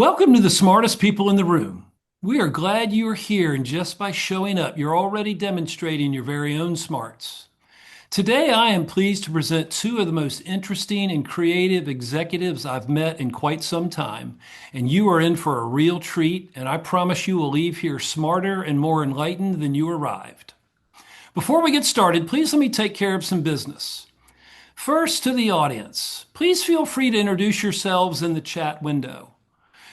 Welcome to the smartest people in the room. We are glad you are here, and just by showing up, you're already demonstrating your very own smarts. Today, I am pleased to present two of the most interesting and creative executives I've met in quite some time, and you are in for a real treat, and I promise you will leave here smarter and more enlightened than you arrived. Before we get started, please let me take care of some business. First, to the audience, please feel free to introduce yourselves in the chat window.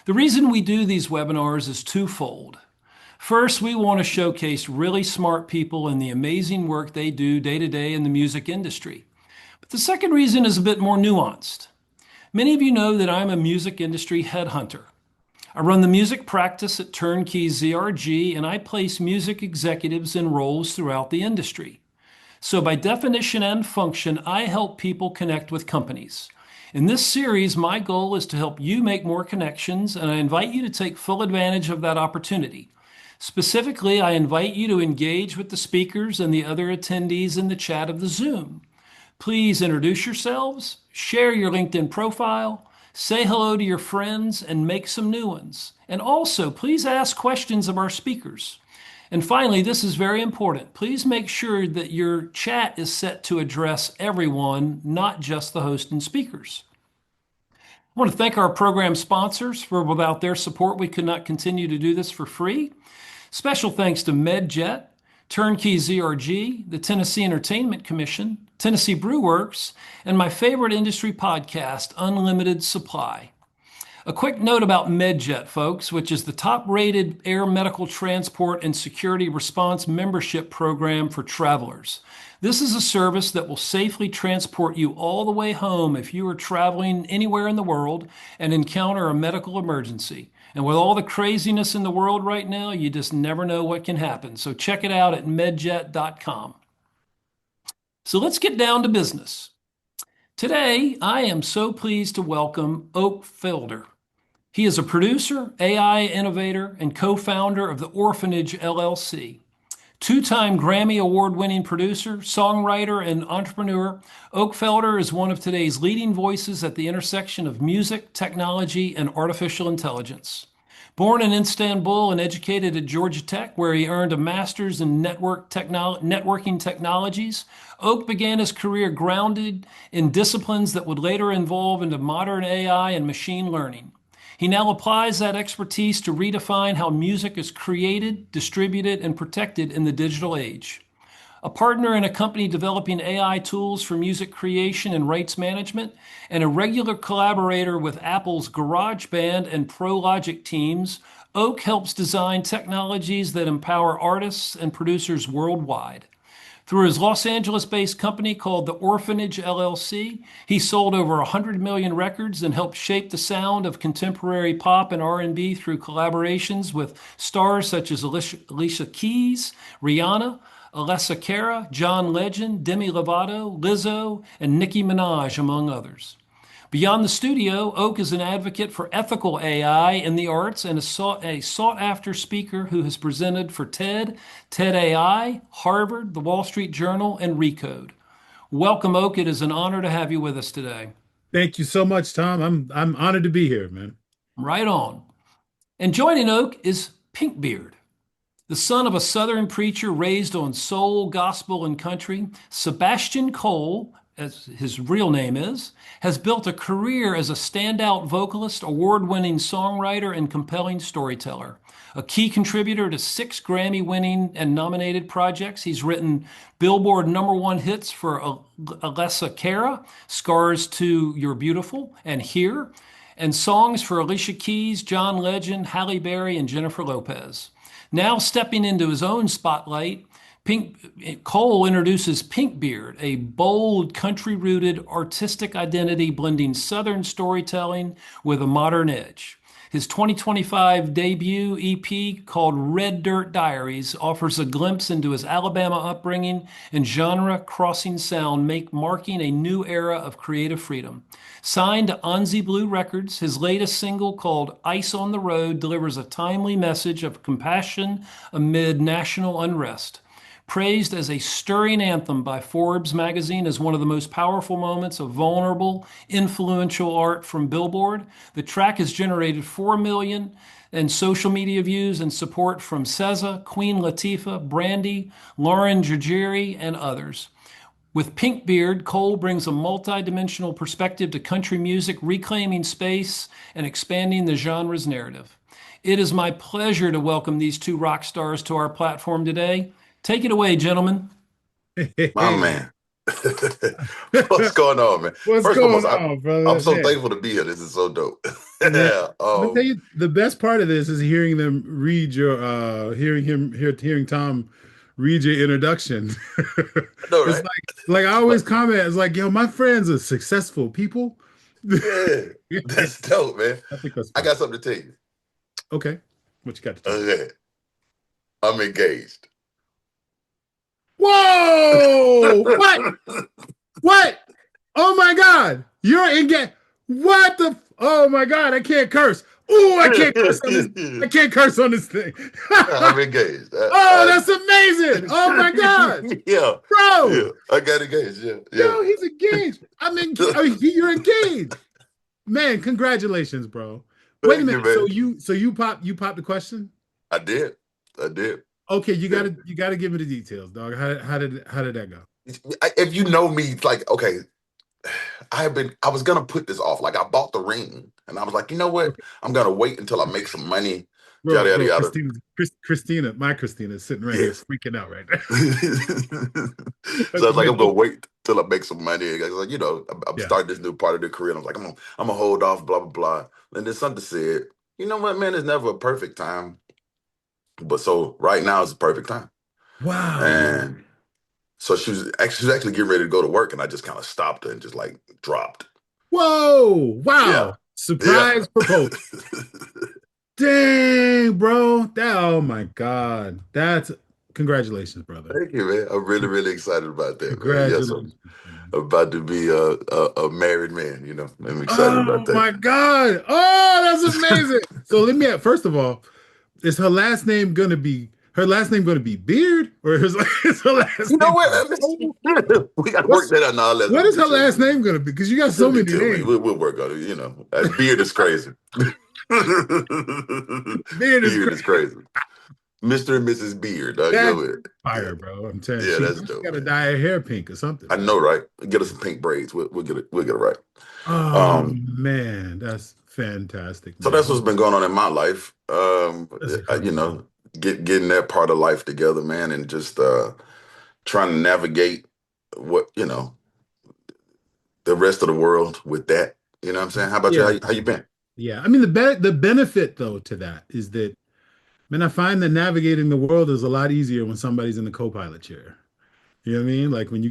The reason we do these webinars is twofold. First, we want to showcase really smart people and the amazing work they do day to day in the music industry. But the second reason is a bit more nuanced. Many of you know that I'm a music industry headhunter. I run the music practice at Turnkey ZRG, and I place music executives in roles throughout the industry. So by definition and function, I help people connect with companies. In this series, my goal is to help you make more connections, and I invite you to take full advantage of that opportunity. Specifically, I invite you to engage with the speakers and the other attendees in the chat of the Zoom. Please introduce yourselves, share your LinkedIn profile, say hello to your friends, and make some new ones. And also, please ask questions of our speakers. And finally, this is very important. Please make sure that your chat is set to address everyone, not just the host and speakers. I want to thank our program sponsors, for without their support, we could not continue to do this for free. Special thanks to MedJet, Turnkey ZRG, the Tennessee Entertainment Commission, Tennessee Brew Works, and my favorite industry podcast, Unlimited Supply. A quick note about MedJet, folks, which is the top-rated air medical transport and security response membership program for travelers. This is a service that will safely transport you all the way home if you are traveling anywhere in the world and encounter a medical emergency. And with all the craziness in the world right now, you just never know what can happen. So check it out at medjet.com. So let's get down to business. Today, I am so pleased to welcome Oak Felder. He is a producer, AI innovator, and co-founder of the Orphanage LLC. Two-time Grammy Award-winning producer, songwriter, and entrepreneur, Oak Felder is one of today's leading voices at the intersection of music, technology, and artificial intelligence. Born in Istanbul and educated at Georgia Tech, where he earned a master's in networking technologies, Oak began his career grounded in disciplines that would later evolve into modern AI and machine learning. He now applies that expertise to redefine how music is created, distributed, and protected in the digital age. A partner in a company developing AI tools for music creation and rights management, and a regular collaborator with Apple's GarageBand and ProLogic teams, Oak helps design technologies that empower artists and producers worldwide. Through his Los Angeles-based company called the Orphanage LLC, he sold over 100 million records and helped shape the sound of contemporary pop and R&B through collaborations with stars such as Alicia Keys, Rihanna, Alessia Cara, John Legend, Demi Lovato, Lizzo, and Nicki Minaj, among others. Beyond the studio, Oak is an advocate for ethical AI in the arts and a sought-after speaker who has presented for TED, TED AI, Harvard, the Wall Street Journal, and Recode. Welcome, Oak. It is an honor to have you with us today. Thank you so much, Tom. I'm honored to be here, man. Right on. And joining Oak is Pinkbeard. The son of a Southern preacher raised on soul, gospel, and country, Sebastian Cole, as his real name is, has built a career as a standout vocalist, award-winning songwriter, and compelling storyteller. A key contributor to 6 Grammy-winning and nominated projects, he's written Billboard #1 hits for Alessia Cara, Scars to You're Beautiful, and Here, and songs for Alicia Keys, John Legend, Halle Berry, and Jennifer Lopez. Now stepping into his own spotlight, Cole introduces Pinkbeard, a bold, country-rooted artistic identity blending Southern storytelling with a modern edge. His 2025 debut EP called Red Dirt Diaries offers a glimpse into his Alabama upbringing and genre-crossing sound, marking a new era of creative freedom. Signed to Anzi Blue Records, his latest single called Ice on the Road delivers a timely message of compassion amid national unrest. Praised as a stirring anthem by Forbes magazine as one of the most powerful moments of vulnerable, influential art from Billboard, the track has generated 4 million in social media views and support from SZA, Queen Latifah, Brandy, Lauren Jajiri, and others. With Pinkbeard, Cole brings a multi-dimensional perspective to country music, reclaiming space and expanding the genre's narrative. It is my pleasure to welcome these two rock stars to our platform today. Take it away, gentlemen. My Hey, man. What's going on, man? what's First and going foremost, on, I'm brother? so Man, thankful to be here. This is so dope. man, Yeah. I'm gonna tell you the best part of this is hearing them read your hearing Tom read your introduction. I know, It's right? like I But always comment, it's like, yo, my friends are successful people. yeah, that's dope, man. I think that's I funny. got something to tell you. Okay. What you got to tell me? Okay. I'm engaged. Whoa! What? What? Oh my God! You're engaged. What the? Oh my God! I can't curse. Oh, I can't curse on this. I can't curse on this thing. I'm engaged. Oh, that's amazing! Oh my God, Yeah, yeah. bro! I got engaged. Yeah, yeah. Yo, he's engaged. I'm engaged. Oh, you're engaged, man. Congratulations, bro. Wait a Thank minute. you, man. So you popped the question. I did. I did. Okay, you Yeah. gotta you gotta give me the details, dog. How did that go? If you know me, like, okay, I was gonna put this off. Like I bought the ring and I was like, you know what? Okay, I'm gonna wait until I make some money. bro, Yada yada bro. yada. Christina, my Christina is sitting right here Yes. freaking out right now. So I That's was like, I'm gonna amazing. wait till I make some money. I was like, I'm Yeah. starting this new part of the career. And I was like, I'm gonna hold off, blah, blah, blah. And then something said, you know what, man, there's never a perfect time. But so right now is the perfect time. Wow. And so she was actually getting ready to go to work, and I just kind of stopped her and just like dropped. Whoa. Yeah. Wow. Yeah. Surprise proposal. Dang, bro. Oh my God. That's congratulations, brother. Thank you, man. I'm really, really excited about that, man. Yes, Congratulations, man. I'm about to be a married man, you know. I'm excited about Oh that. my God. Oh, that's amazing. So let me ask, first of all, is her last name gonna be Beard? Or is her You last know name what? We got to work what's that out. No, let what me is her just chill, last man. name gonna be? Because you got so Let me many chill, man. names. We'll work on it, you know. Beard is crazy. Beard is Beard crazy. is crazy. Mr. and Mrs. Beard. You That's know it. Yeah. fire, bro. I'm telling you, Yeah, she that's dope, gotta man. dye her hair pink or something, I man. know, right? Get us some pink braids. We'll get it. We'll get it right. Oh Um, man, that's fantastic, so that's man. what's been going on in my life. That's You incredible. know, getting that part of life together, man, and just trying to navigate what the rest of the world with that. You know what I'm saying? How about you? Yeah, How you been? yeah. I mean, the benefit though to that is that, man, I find that navigating the world is a lot easier when somebody's in the co-pilot chair. You know what I mean? Like Yeah, when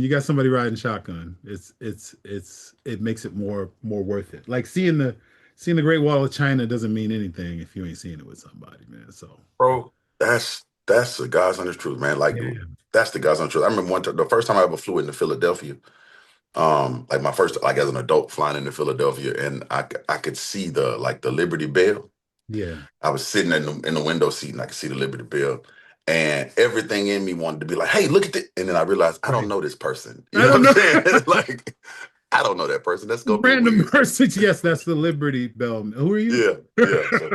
you got somebody riding shotgun, it makes it more worth it. Like seeing the Great Wall of China doesn't mean anything if you ain't seeing it with somebody, man. So bro. That's the God's honest truth, man. Like yeah, that's the God's honest truth. I remember one time, the first time I ever flew into Philadelphia. Like my first, like as an adult flying into Philadelphia, and I could see the Liberty Bell. yeah. I was sitting in the window seat and I could see the Liberty Bell. And everything in me wanted to be like, hey, look at this. And then I realized I don't Right. know this person. You I know what don't I'm know. saying? Like, I don't know that person. That's gonna be Random weird. message. Yes, that's the Liberty Bell. Who are you? Yeah, yeah. So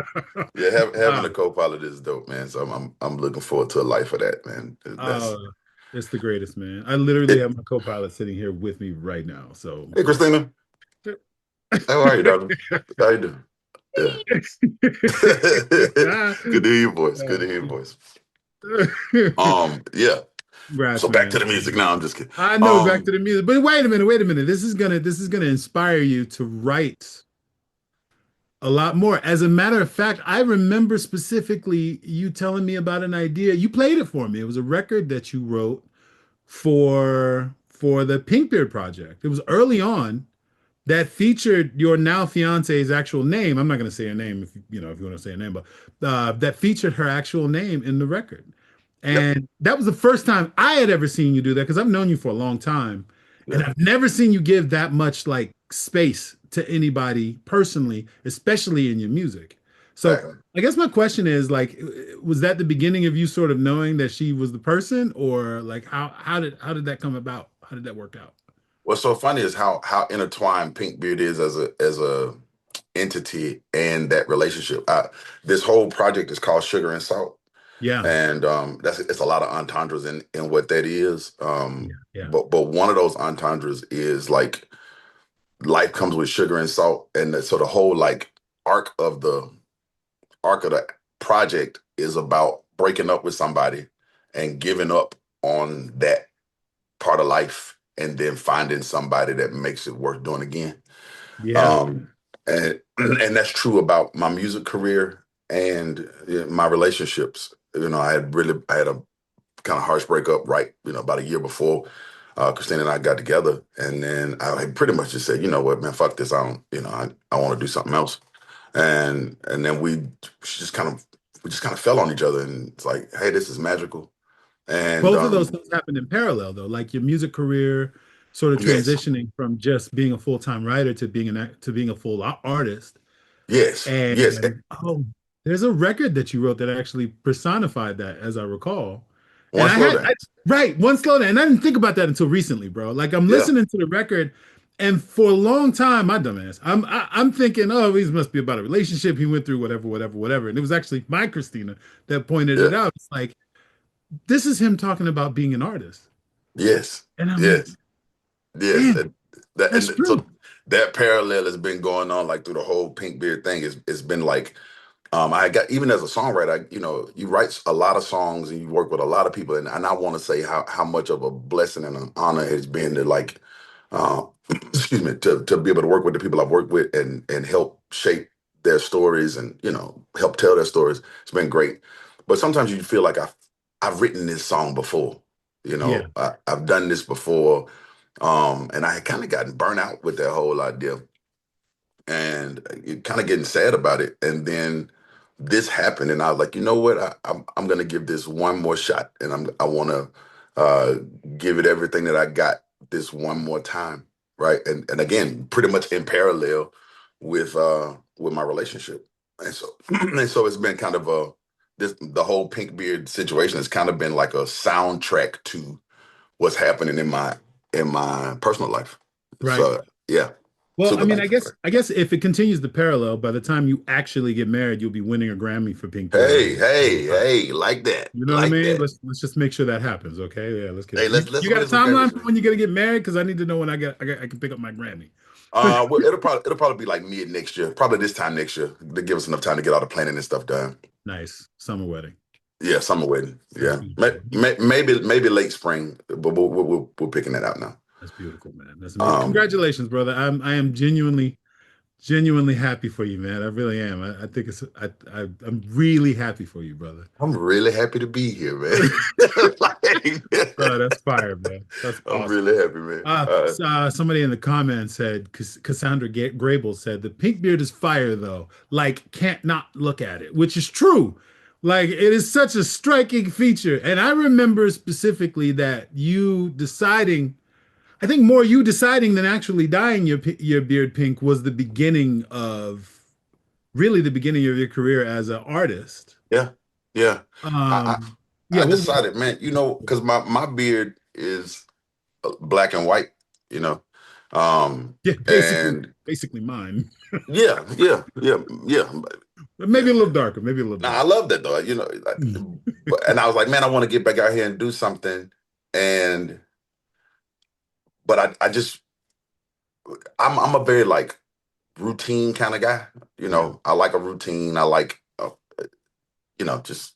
yeah, having Wow. a co-pilot is dope, man. So I'm looking forward to a life of that, man. That's It's the greatest, man. I literally it. have my co-pilot sitting here with me right now. So Hey, Christina, how are you, darling? How you doing? Yeah. Good to hear your voice. Good to hear your voice. Yeah. Congrats, So back man. to the music now. I'm just kidding. I know, back to the music. But wait a minute. This is gonna inspire you to write a lot more. As a matter of fact, I remember specifically you telling me about an idea. You played it for me. It was a record that you wrote for the Pinkbeard project. It was early on that featured your now fiance's actual name. I'm not going to say her name if you want to say her name, but that featured her actual name in the record. Yep. And that was the first time I had ever seen you do that because I've known you for a long time, and Yeah. I've never seen you give that much like space to anybody personally, especially in your music. So I guess my question is like, was that the beginning of you sort of knowing that she was the person, or like how did that come about? How did that work out? What's so funny is how intertwined Pinkbeard is as a entity and that relationship. This whole project is called Sugar and Salt, Yeah, and that's it's a lot of entendres in what that is. yeah, yeah, But one of those entendres is like life comes with sugar and salt, and so the whole like arc of the arc of the project is about breaking up with somebody and giving up on that part of life and then finding somebody that makes it worth doing again. yeah. Um, and that's true about my music career and my relationships. I had a kind of harsh breakup right, about a year before Christina and I got together. And then I pretty much just said, you know what, man, fuck this. I don't, I want to do something else. And then we just kind of fell on each other, and it's like, hey, this is magical. And Both of those things happened in parallel, though. Like your music career, sort of yes, transitioning from just being a full-time writer to being a full artist. yes, yes. And oh, there's a record that you wrote that actually personified that, as I recall. And One slow dance. right, one slow down. And I didn't think about that until recently, bro. Like I'm Yeah, listening to the record, and for a long time, my dumbass, I'm thinking, oh, these must be about a relationship he went through, whatever, whatever, whatever. And it was actually my Christina that pointed yeah, it out. It's like this is him talking about being an artist, yes, and I'm like, yes. Yes, damn, that's and true. so that parallel has been going on like through the whole Pink Beard thing. It's been like I got even as a songwriter, you write a lot of songs and you work with a lot of people, and I want to say how much of a blessing and an honor it's been to like, uh, excuse me, to be able to work with the people I've worked with and help shape their stories and help tell their stories. It's been great, but sometimes you feel like I've written this song before. Yeah, I've done this before, and I had kind of gotten burnt out with that whole idea and kind of getting sad about it. And then this happened, and I was like, you know what? I'm gonna give this one more shot, and I want to give it everything that I got this one more time, right? And again, pretty much in parallel with my relationship, and so and so it's been kind of the whole Pink Beard situation has kind of been like a soundtrack to what's happening in my personal life. right. So yeah, Well, I super mean, thankful. I guess if it continues the parallel, by the time you actually get married, you'll be winning a Grammy for Pink Beard Hey, album. hey, hey, like that, You know what I like mean? that. Let's just make sure that happens, okay? Yeah, let's get Hey, it. let's You got a win some Grammys, timeline for man. when you're gonna get married? Because I need to know when I can pick up my Grammy. Well, it'll probably be like mid next year, probably this time next year, to give us enough time to get all the planning and stuff done. Nice summer wedding. Yeah, summer wedding. That's Yeah, beautiful. maybe late spring, but we're picking that out now. That's beautiful, man. That's amazing. Um, Congratulations, brother. I am genuinely happy for you, man. I really am. I think I'm really happy for you, brother. I'm really happy to be here, man. Bro, Like, that's fire, man. That's I'm awesome. really happy, man. Somebody in the comments said, Cassandra Grable said, the pink beard is fire though. Like, can't not look at it, which is true. Like, it is such a striking feature. And I remember specifically that you deciding, I think more you deciding than actually dyeing your beard pink was the beginning of really the beginning of your career as an artist. Yeah, yeah. I, Um, I yeah, I what was decided, man, because my beard is black and white, you know. yeah, And basically mine. yeah, yeah, yeah, yeah, Maybe yeah. a little darker, maybe a little Now I darker. love that though, and I was like, man, I want to get back out here and do something. And but I just I'm a very like routine kind of guy, Yeah. I like a routine. I like just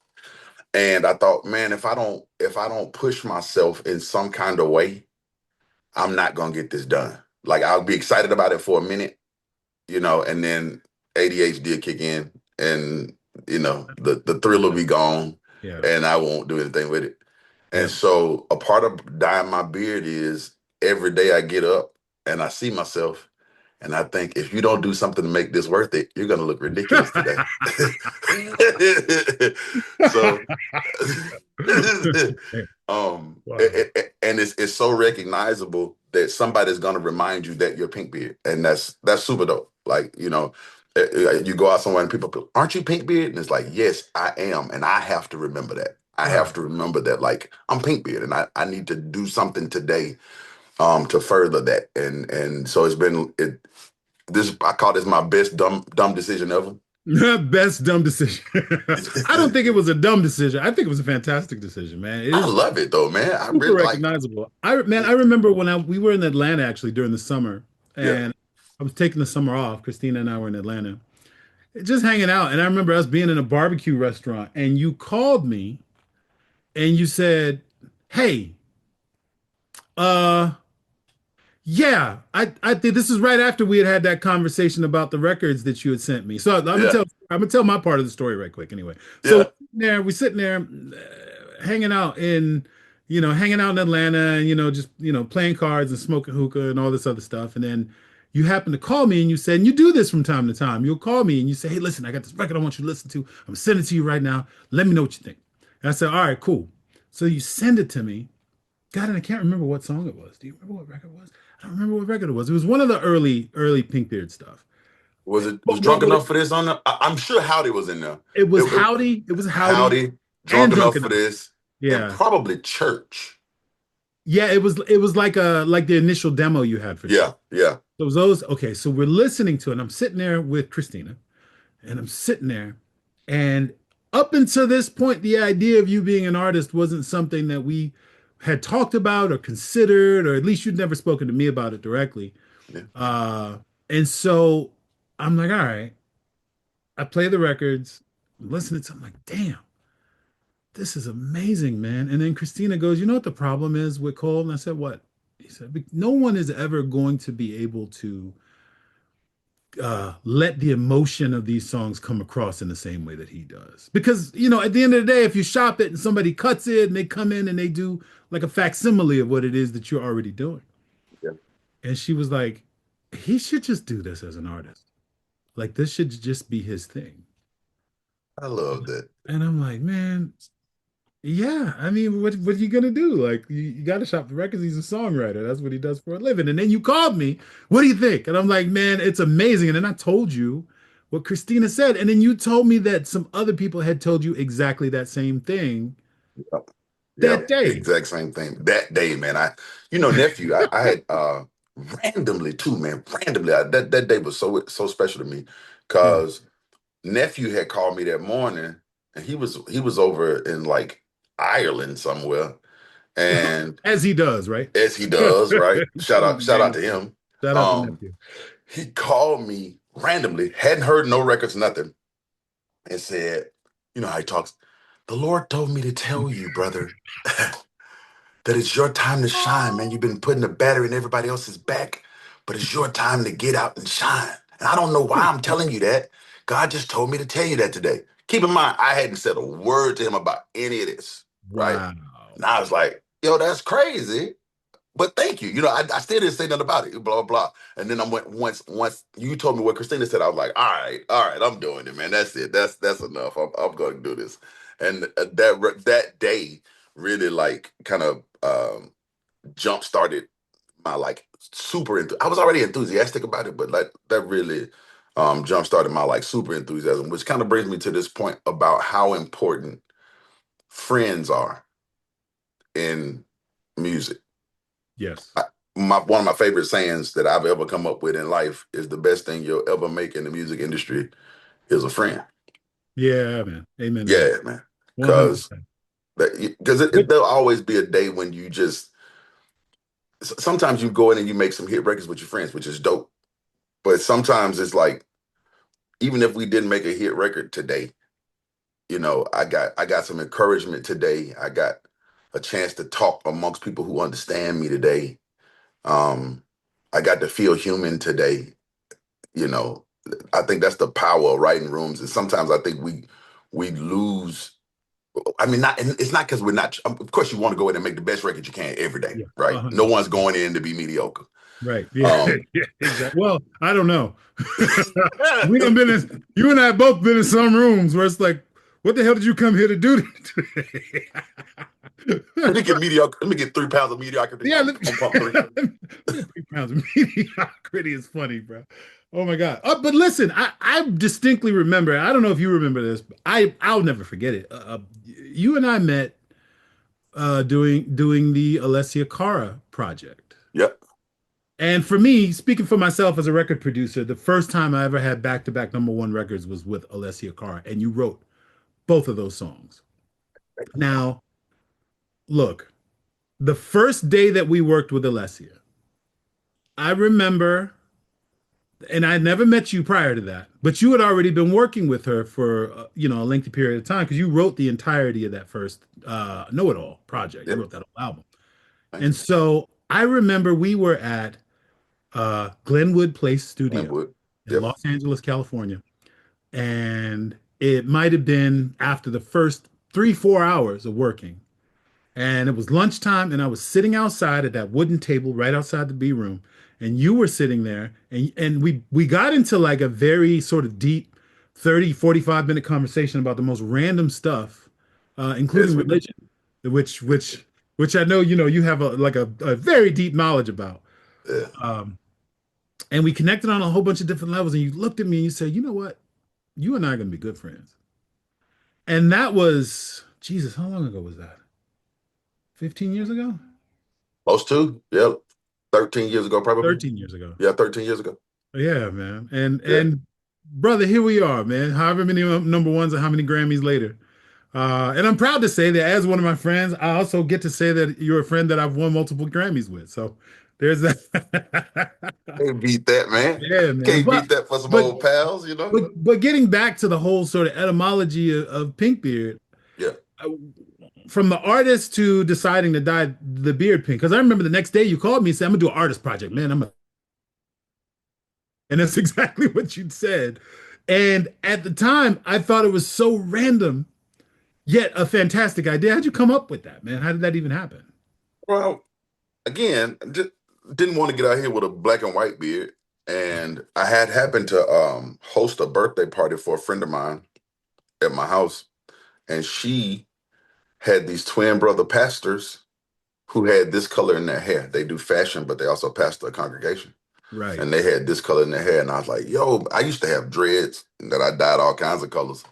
and I thought, man, if I don't push myself in some kind of way, I'm not gonna get this done. Like I'll be excited about it for a minute, and then ADHD will kick in, and the thrill will be gone, Yeah. and I won't do anything with it. And Yep. so a part of dyeing my beard is every day I get up and I see myself and I think if you don't do something to make this worth it, you're gonna look ridiculous today. So Wow. and it's so recognizable that somebody's gonna remind you that you're pink beard, and that's super dope. Like, You go out somewhere and people go, aren't you Pink Beard? And it's like, yes, I am. And I have to remember that. I have Right. to remember that, like, I'm Pink Beard and I need to do something today to further that. And so it's been this I call this my best dumb decision ever. Best dumb decision. I don't think it was a dumb decision. I think it was a fantastic decision, man. It I is love it though, man. I super really like recognizable. I it. remember when we were in Atlanta actually during the summer, Yeah. and I was taking the summer off. Christina and I were in Atlanta, just hanging out. And I remember us being in a barbecue restaurant, and you called me and you said, "Hey, uh, yeah, I think this is right after we had had that conversation about the records that you had sent me." So Yeah. I'm gonna tell my part of the story right quick anyway. So Yeah. we're sitting there hanging out in hanging out in Atlanta and just playing cards and smoking hookah and all this other stuff. And then you happen to call me and you said, and you do this from time to time. You'll call me and you say, "Hey, listen, I got this record I want you to listen to. I'm sending it to you right now. Let me know what you think." And I said, "All right, cool." So you send it to me. God, and I can't remember what song it was. Do you remember what record it was? I don't remember what record it was. It was one of the early Pinkbeard stuff. Was drunk enough for this on there? I'm sure Howdy was in there. It was It, Howdy. It was Howdy Howdy, and drunk Drunk enough for Enough. this, and Yeah. probably Church. Yeah, it was like the initial demo you had for Yeah, Church. yeah, So it was those, okay, so we're listening to it. And I'm sitting there with Christina, and I'm sitting there, and up until this point, the idea of you being an artist wasn't something that we had talked about or considered, or at least you'd never spoken to me about it directly. yeah. Uh, and so I'm like, all right, I play the records, I'm listening to, I'm like, damn, this is amazing, man. And then Christina goes, you know what the problem is with Cole? And I said, what? He said, no one is ever going to be able to let the emotion of these songs come across in the same way that he does. Because, at the end of the day, if you shop it and somebody cuts it and they come in and they do like a facsimile of what it is that you're already doing. Yeah. And she was like, he should just do this as an artist. Like, this should just be his thing. I love that. And I'm like, man, yeah. I mean, what are you gonna do? Like, you got to shop the records. He's a songwriter. That's what he does for a living. And then you called me. What do you think? And I'm like, man, it's amazing. And then I told you what Christina said. And then you told me that some other people had told you exactly that same thing Yep. that Yep. day. Exact same thing. That day, man. Nephew, I had randomly too, man. Randomly, that day was so special to me Yeah. because nephew had called me that morning, and he was over in like Ireland somewhere, and As he does, right? as he does, right? Shout out to Amazing. him. Shout out to Um, nephew. he called me randomly, hadn't heard no records, nothing, and said, you know how he talks. The Lord told me to tell you, brother, that it's your time to shine, man. You've been putting the battery in everybody else's back, but it's your time to get out and shine. And I don't know why I'm telling you that. God just told me to tell you that today. Keep in mind, I hadn't said a word to him about any of this, right? Wow. And I was like, yo, that's crazy. But thank you. I still didn't say nothing about it, blah, blah. And then I went once you told me what Christina said, I was like, all right, I'm doing it, man. That's it. That's enough. I'm going to do this. And that day really like kind of jump started my like I was already enthusiastic about it, but like that really jump started my like super enthusiasm, which kind of brings me to this point about how important friends are in music. Yes. I, one of my favorite sayings that I've ever come up with in life is the best thing you'll ever make in the music industry is a friend. Yeah, man. Amen to that. Yeah, man. Because 100%. there'll always be a day when you just sometimes you go in and you make some hit records with your friends, which is dope. But sometimes it's like even if we didn't make a hit record today, I got some encouragement today. I got a chance to talk amongst people who understand me today. Um, I got to feel human today. You know, I think that's the power of writing rooms. And sometimes I think we lose. I mean, not and it's not because we're not. Of course, you want to go in and make the best record you can every day, Yeah. right? No 100%. one's going in to be mediocre. Right. Yeah. Um, Yeah, exactly. Well, I don't know. We done been in, you and I both been in some rooms where it's like, what the hell did you come here to do today? Let me get mediocre. Let me get 3 pounds of mediocrity. Yeah, I'm pump three. 3 pounds of mediocrity is funny, bro. Oh my God. But listen, I distinctly remember, I don't know if you remember this, but I'll never forget it. You and I met doing the Alessia Cara project. Yep. And for me, speaking for myself as a record producer, the first time I ever had back-to-back number one records was with Alessia Cara, and you wrote both of those songs. Now, look, the first day that we worked with Alessia, I remember, and I never met you prior to that, but you had already been working with her for a lengthy period of time because you wrote the entirety of that first Know It All project. You Yep. wrote that whole album, Thank and you. so I remember we were at Glenwood Place Studio Glenwood. in Yep. Los Angeles, California, and it might have been after the first 3, 4 hours of working. And it was lunchtime, and I was sitting outside at that wooden table right outside the B room, and you were sitting there, and we got into like a very sort of deep 30, 45 minute conversation about the most random stuff, Yes, including we do. religion, which I know you have a very deep knowledge about. Yeah. Um, and we connected on a whole bunch of different levels, and you looked at me and you said, you know what? You and I are gonna be good friends. And that was, Jesus, how long ago was that? 15 years ago? Most two. Yep. 13 years ago, probably. 13 years ago. Yeah, 13 years ago. Yeah, man. And Yeah. and brother, here we are, man. However many number ones and how many Grammys later. And I'm proud to say that as one of my friends, I also get to say that you're a friend that I've won multiple Grammys with. So there's that. Can't beat that, man. Yeah, man. Can't But beat that for some but old pals, you know? but getting back to the whole sort of etymology of pink beard, Yeah. uh, from the artist to deciding to dye the beard pink. Because I remember the next day you called me and said, "I'm gonna do an artist project, man. And that's exactly what you'd said. And at the time, I thought it was so random, yet a fantastic idea. How'd you come up with that, man? How did that even happen? Well, again, just didn't want to get out here with a black and white beard. And I had happened to host a birthday party for a friend of mine at my house. And she had these twin brother pastors who had this color in their hair. They do fashion, but they also pastor a congregation. Right. And they had this color in their hair. And I was like, yo, I used to have dreads that I dyed all kinds of colors.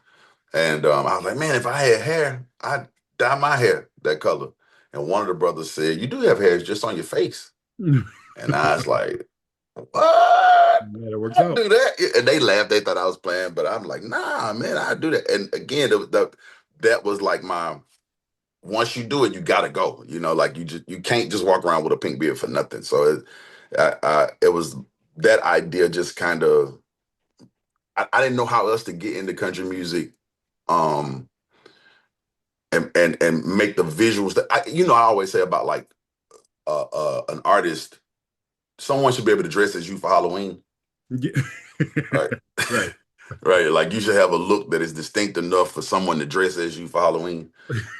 And I was like, man, if I had hair, I'd dye my hair that color. And one of the brothers said, you do have hair, it's just on your face. Yeah, And I was like, what? that works I out. do that? And they laughed. They thought I was playing, but I'm like, nah, man, I do that. And again, that was like my, once you do it, you gotta go. Like you can't just walk around with a pink beard for nothing. So it was that idea just kind of, I didn't know how else to get into country music. Um, and make the visuals that I always say about like an artist, someone should be able to dress as you for Halloween, Yeah. right? Right. Right, like you should have a look that is distinct enough for someone to dress as you for Halloween,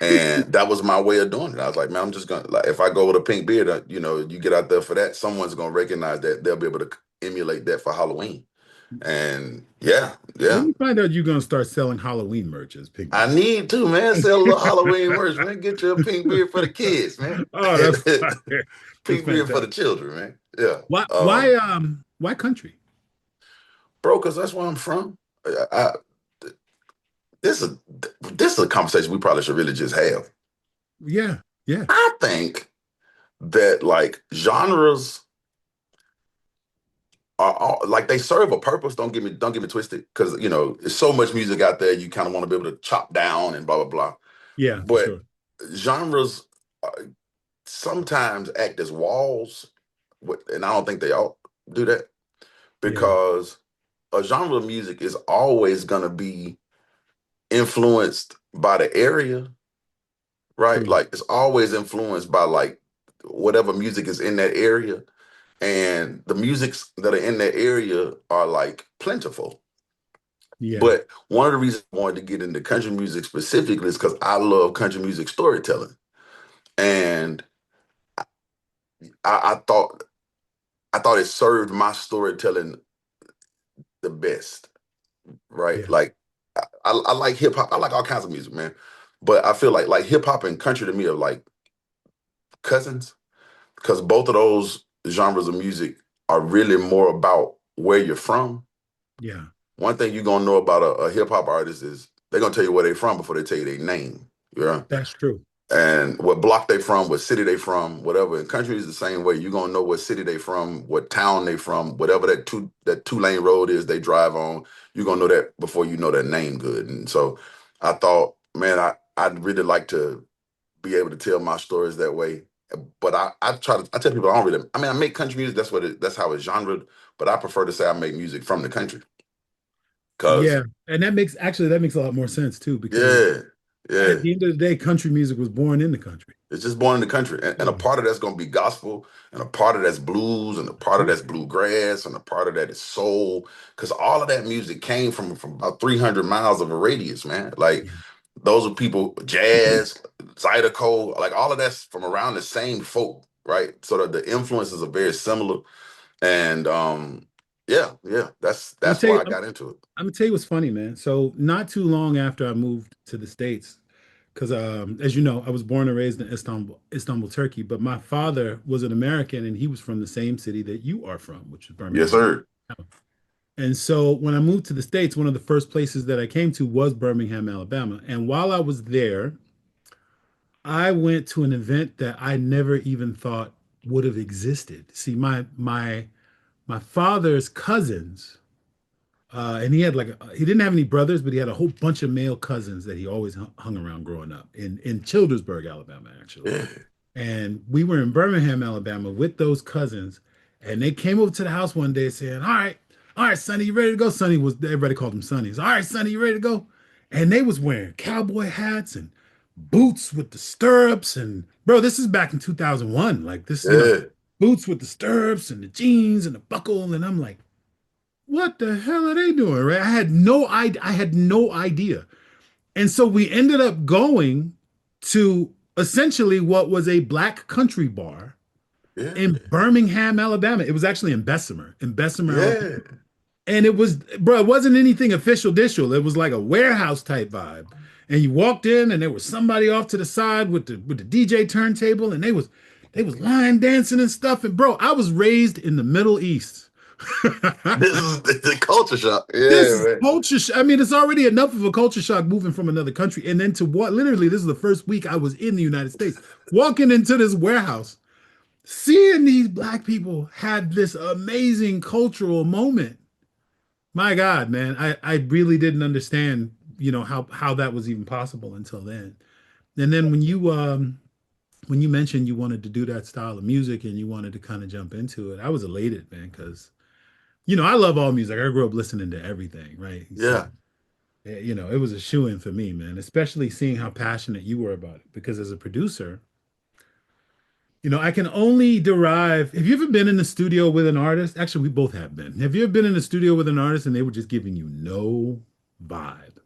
and that was my way of doing it. I was like, man, I'm just gonna, like, if I go with a pink beard, you get out there for that, someone's gonna recognize that, they'll be able to emulate that for Halloween, and yeah, Let yeah. me find out you're gonna start selling Halloween merch as Pink I Beard. need to, man, sell a little Halloween merch, man. Get you a pink beard for the kids, man. Oh, that's fire. That's Pink beard for the fantastic. children, man. Yeah. Why country? Bro, because that's where I'm from. I, this is this is a conversation we probably should really just have. Yeah, yeah, I think that like genres are like they serve a purpose. Don't get me twisted, because there's so much music out there. You kind of want to be able to chop down and blah blah blah. yeah, for But sure. genres sometimes act as walls, and I don't think they all do that, Yeah, because a genre of music is always going to be influenced by the area, right? true. Like it's always influenced by like whatever music is in that area, and the musics that are in that area are like plentiful. Yeah, But one of the reasons I wanted to get into country music specifically is because I love country music storytelling, and I thought it served my storytelling the best, right? yeah, Like I like hip hop. I like all kinds of music, man. but I feel like hip hop and country to me are like cousins because both of those genres of music are really more about where you're from. Yeah, One thing you're gonna know about a hip hop artist is they're gonna tell you where they're from before they tell you their name. Yeah. that's true. And what block they from, what city they from, whatever. And country is the same way. You're gonna know what city they from, what town they from, whatever that two lane road is they drive on. You're gonna know that before you know their name good. And so I thought, man, I'd really like to be able to tell my stories that way. But I tell people I don't really. I mean, I make country music. That's how it's genre. But I prefer to say I make music from the country because Yeah, and that makes a lot more sense too, because yeah, at yeah. the end of the day, country music was born in the country. It's just born in the country. And a Yeah. part of that's going to be gospel, and a part of that's blues, and a part of Yep. that's bluegrass, and a part of that is soul. Because all of that music came from about 300 miles of a radius, man. Like, Yeah. those are people, jazz, Zydeco, like all of that's from around the same folk, right? So that the influences are very similar. And yeah, yeah, I'm gonna that's tell you, why I got into it. I'm gonna tell you what's funny, man. So not too long after I moved to the States, because as you know, I was born and raised in Istanbul, Turkey, but my father was an American and he was from the same city that you are from, which is Yes, Birmingham. sir. And so when I moved to the States, one of the first places that I came to was Birmingham, Alabama. And while I was there, I went to an event that I never even thought would have existed. See, my father's cousins, and he had he didn't have any brothers, but he had a whole bunch of male cousins that he always hung around growing up in Childersburg, Alabama, actually. Yeah, And we were in Birmingham, Alabama with those cousins. And they came over to the house one day saying, all right, Sonny, you ready to go? Sonny was, everybody called him Sonny. All right, Sonny, you ready to go? And they was wearing cowboy hats and boots with the stirrups. And bro, this is back in 2001. Like this, yeah. boots with the stirrups and the jeans and the buckle. And I'm like, what the hell are they doing? Right. I had no idea. And so we ended up going to essentially what was a black country bar Yeah, in Birmingham, Alabama. It was actually in Bessemer, Alabama. yeah. And it was, bro, it wasn't anything official dishal. It was like a warehouse type vibe. And you walked in and there was somebody off to the side with the DJ turntable and they was line dancing and stuff. And bro, I was raised in the Middle East. This is the culture shock. This Yeah, is man. I mean, it's already enough of a culture shock moving from another country. And then to what literally, this is the first week I was in the United States, walking into this warehouse, seeing these black people had this amazing cultural moment. My God, man, I really didn't understand, how that was even possible until then. And then when you mentioned you wanted to do that style of music and you wanted to kind of jump into it, I was elated, man, because I love all music. I grew up listening to everything, right? So Yeah. it was a shoe in for me, man, especially seeing how passionate you were about it. Because as a producer, I can only derive. Have you ever been in the studio with an artist? Actually, we both have been. Have you ever been in the studio with an artist and they were just giving you no vibe?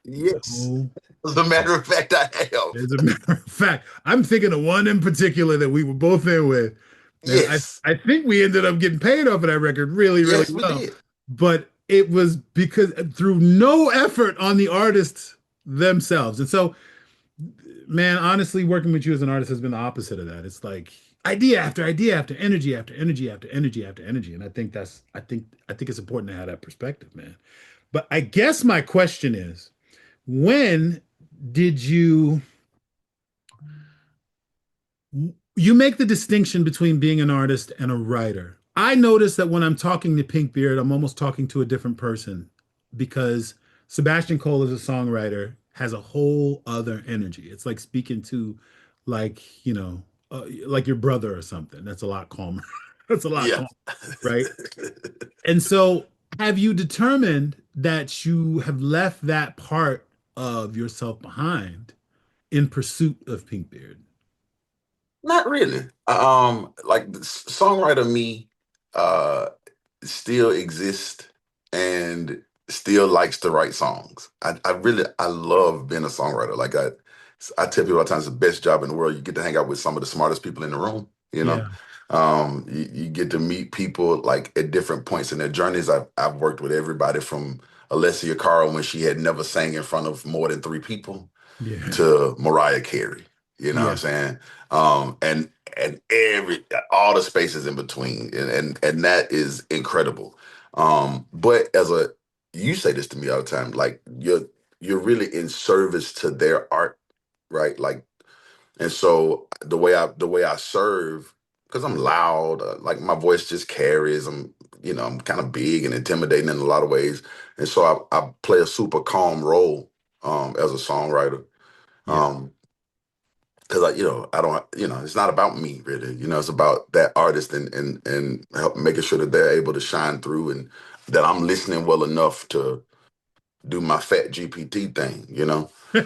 Yes. No. As a matter of fact, I have. As a matter of fact, I'm thinking of one in particular that we were both in with. And I, Yes. I think we ended up getting paid off of that record really, really Yes, we well. did. But it was because through no effort on the artists themselves. And so, man, honestly, working with you as an artist has been the opposite of that. It's like idea after idea after energy after energy after energy after energy. And I think it's important to have that perspective, man. But I guess my question is, when did you make the distinction between being an artist and a writer? I notice that when I'm talking to Pinkbeard, I'm almost talking to a different person because Sebastian Cole as a songwriter has a whole other energy. It's like speaking to like your brother or something. That's a lot calmer. That's a lot Yeah. calmer, right? And so have you determined that you have left that part of yourself behind in pursuit of Pinkbeard? Not really. Like the songwriter me uh still exists and still likes to write songs. I love being a songwriter. I tell people all the time it's the best job in the world. You get to hang out with some of the smartest people in the room, you know. Yeah. You get to meet people like at different points in their journeys. I've worked with everybody from Alessia Cara when she had never sang in front of more than three people. Yeah. to Mariah Carey. You know what I'm Yeah. saying? And every all the spaces in between, and that is incredible. But as a you say this to me all the time, like you're really in service to their art, right? Like, and so the way I serve, because I'm loud, like my voice just carries. I'm kind of big and intimidating in a lot of ways, and so I play a super calm role as a songwriter. Yeah. Um, because I don't, it's not about me really. It's about that artist and help making sure that they're able to shine through and that I'm listening well enough to do my fat GPT thing.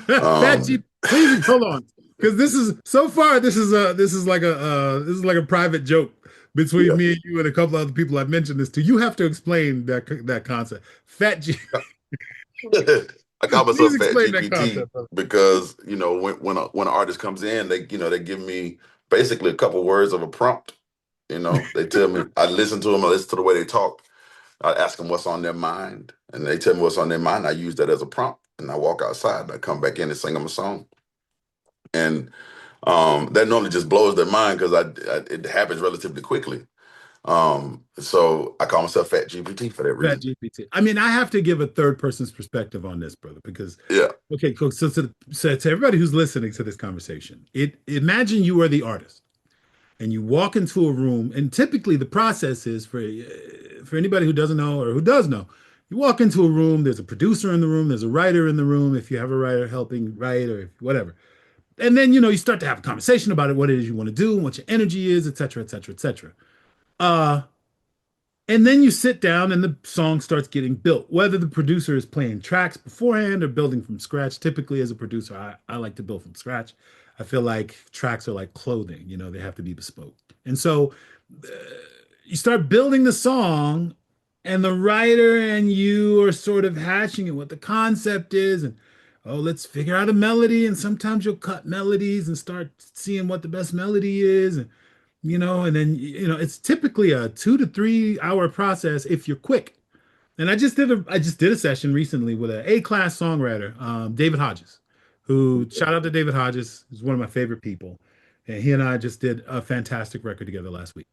Fat Um, G, please hold on, because this is so far. This is like a private joke between yeah. me and you and a couple other people I've mentioned this to. You have to explain that concept. Fat G, I call please myself Fat explain that GPT concept, brother. because when an artist comes in, they give me basically a couple words of a prompt. They tell me I listen to them, I listen to the way they talk. I ask them what's on their mind, and they tell me what's on their mind. I use that as a prompt, and I walk outside and I come back in and sing them a song. And that normally just blows their mind because it happens relatively quickly. So I call myself Fat GPT for that Fat reason. GPT. I mean, I have to give a third person's perspective on this, brother, because Yeah. okay, cool. So to everybody who's listening to this conversation, imagine you are the artist and you walk into a room, and typically the process is for anybody who doesn't know or who does know, you walk into a room, there's a producer in the room, there's a writer in the room, if you have a writer helping write or whatever. And then you start to have a conversation about it, what it is you want to do, and what your energy is, et cetera, et cetera, et cetera. Uh, and then you sit down and the song starts getting built. Whether the producer is playing tracks beforehand or building from scratch. Typically, as a producer, I like to build from scratch. I feel like tracks are like clothing, they have to be bespoke. And so uh, you start building the song, and the writer and you are sort of hashing it, what the concept is. And oh, let's figure out a melody. And sometimes you'll cut melodies and start seeing what the best melody is. And then it's typically a 2 to 3 hour process if you're quick. And I just did a session recently with a class songwriter, David Hodges, who shout out to David Hodges, who's one of my favorite people, and he and I just did a fantastic record together last week.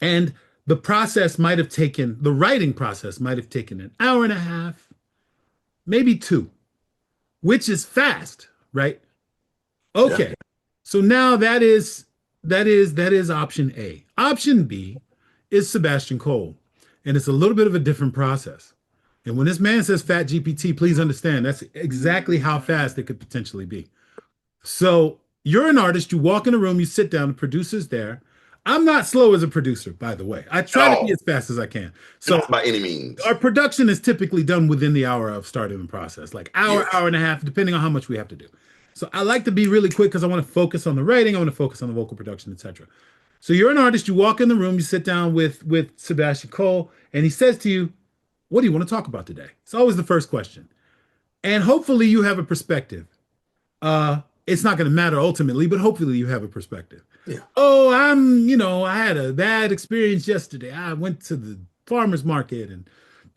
And the writing process might have taken an hour and a half, maybe two, which is fast, right? Yeah. Okay. So now that is option A. Option B is Sebastian Cole. And it's a little bit of a different process. And when this man says Fat GPT, please understand that's exactly how fast it could potentially be. So you're an artist, you walk in a room, you sit down, the producer's there. I'm not slow as a producer, by the way. I At try to be all. as fast as I can. So Not by any means. our production is typically done within the hour of starting the process, like Yes. hour and a half, depending on how much we have to do. So I like to be really quick because I want to focus on the writing, I want to focus on the vocal production, etc. So you're an artist, you walk in the room, you sit down with Sebastian Cole, and he says to you, "What do you want to talk about today?" It's always the first question. And hopefully you have a perspective. It's not going to matter ultimately, but hopefully you have a perspective. Yeah. Oh, I had a bad experience yesterday. I went to the farmer's market and,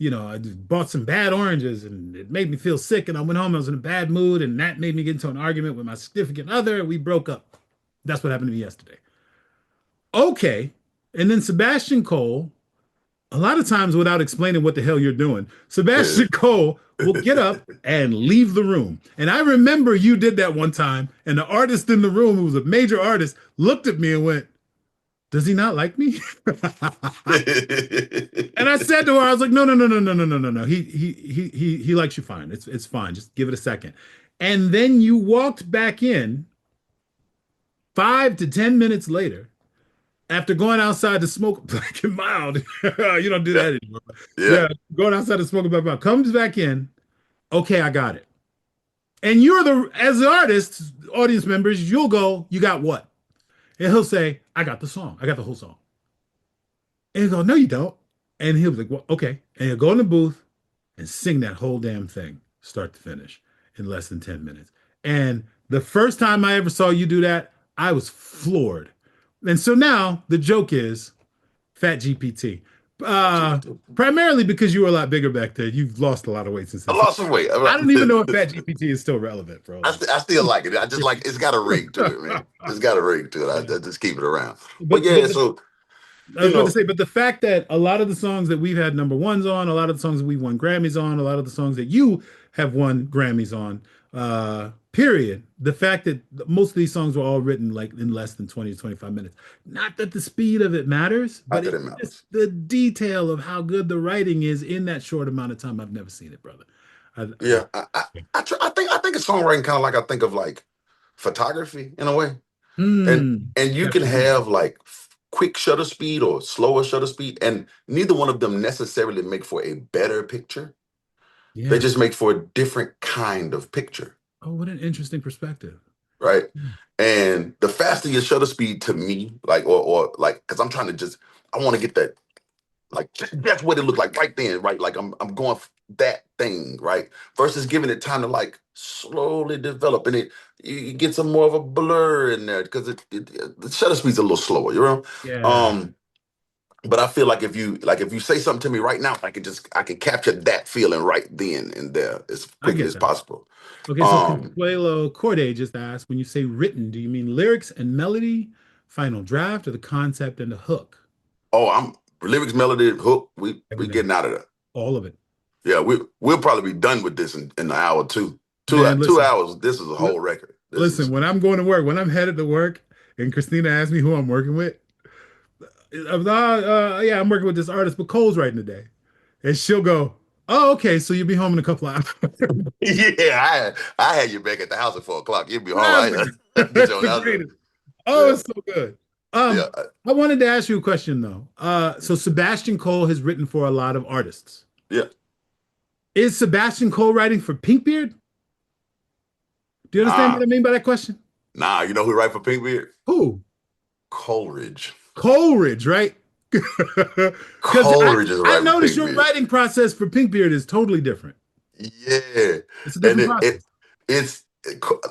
I bought some bad oranges and it made me feel sick. And I went home, I was in a bad mood, and that made me get into an argument with my significant other. We broke up. That's what happened to me yesterday. Okay. And then Sebastian Cole, a lot of times without explaining what the hell you're doing, Sebastian Cole will get up and leave the room. And I remember you did that one time, and the artist in the room, who was a major artist, looked at me and went, "Does he not like me?" And I said to her, I was like, "No, no, no, no, no, no, no, no, no. He likes you fine. It's fine. Just give it a second." And then you walked back in 5 to 10 minutes later after going outside to smoke black and mild. You don't do Yeah. that anymore. Yeah. Yeah, going outside to smoke a black and mild. Comes back in. Okay, I got it. And you're as the artist, audience members, you'll go, "You got what?" And he'll say, "I got the song. I got the whole song." And he'll go, "No, you don't." And he'll be like, "Well, okay." And he'll go in the booth and sing that whole damn thing, start to finish, in less than 10 minutes. And the first time I ever saw you do that, I was floored. And so now the joke is Fat GPT. Uh, Primarily because you were a lot bigger back then. You've lost a lot of weight since I then. So lost some weight. I don't even know if Fat GPT is still relevant, bro. Like, I still like it. I just like it's got a ring to it, man. It's got a ring to it. yeah. I just keep it around. But But yeah, but so I you was about to know, say, but the fact that a lot of the songs that we've had number ones on, a lot of the songs that we've won Grammys on, a lot of the songs that you have won Grammys on, period. The fact that most of these songs were all written like in less than 20 to 25 minutes. Not that the speed of it matters, not but that it's it just matters. the detail of how good the writing is in that short amount of time. I've never seen it, brother. I Yeah, just, I think of songwriting kind of like I think of like photography in a way, and you can capture the have like quick shutter speed or slower shutter speed, and neither one of them necessarily make for a better picture. They yeah. just make for a different kind of picture, Oh, what an interesting perspective. right? Hmm. And the faster your shutter speed to me, like or like, because I'm trying to just I want to get that. Like that's what it looked like right then, right? Like I'm going that thing, right? Versus giving it time to like slowly develop, and you get some more of a blur in there because the shutter speed's a little slower, you know. Yeah, Um, but I feel like if you say something to me right now, I can capture that feeling right then and there as I quickly get as that. possible. Okay, so Um, Consuelo Corday just asked, when you say written, do you mean lyrics and melody, final draft, or the concept and the hook? oh, I'm lyrics, melody, hook. We Everything, getting out of there. all of it. Yeah, we'll probably be done with this in an hour two. Man, Two listen, hours. This is a li- whole record. This listen, is when I'm going to work, when I'm headed to work, and Christina asks me who I'm working with, yeah, I'm working with this artist, but Cole's writing today. And she'll go, oh, okay, so you'll be home in a couple of hours. yeah. I had you back at the house at 4 o'clock. You'll be home. That's I the, get that's your the house. greatest. Oh, Yeah, it's so good. yeah, I wanted to ask you a question though. So Sebastian Cole has written for a lot of artists. yeah. Is Sebastian Cole writing for Pinkbeard? Do you understand Nah, what I mean by that question? nah. You know who write for Pinkbeard? Who? Coleridge. Coleridge, right? Because Coleridge is I writing for noticed your Pinkbeard. writing process for Pinkbeard is totally different. Yeah, It's a and different process.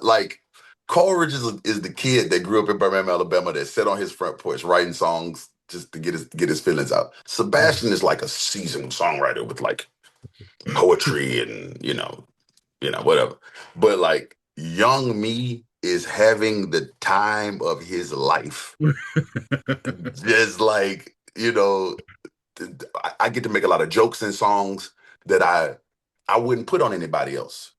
like Coleridge is the kid that grew up in Birmingham, Alabama, that sat on his front porch writing songs just to get his feelings out. Sebastian is like a seasoned songwriter with like poetry and whatever. But like young me is having the time of his life. Just like I get to make a lot of jokes and songs that I wouldn't put on anybody else.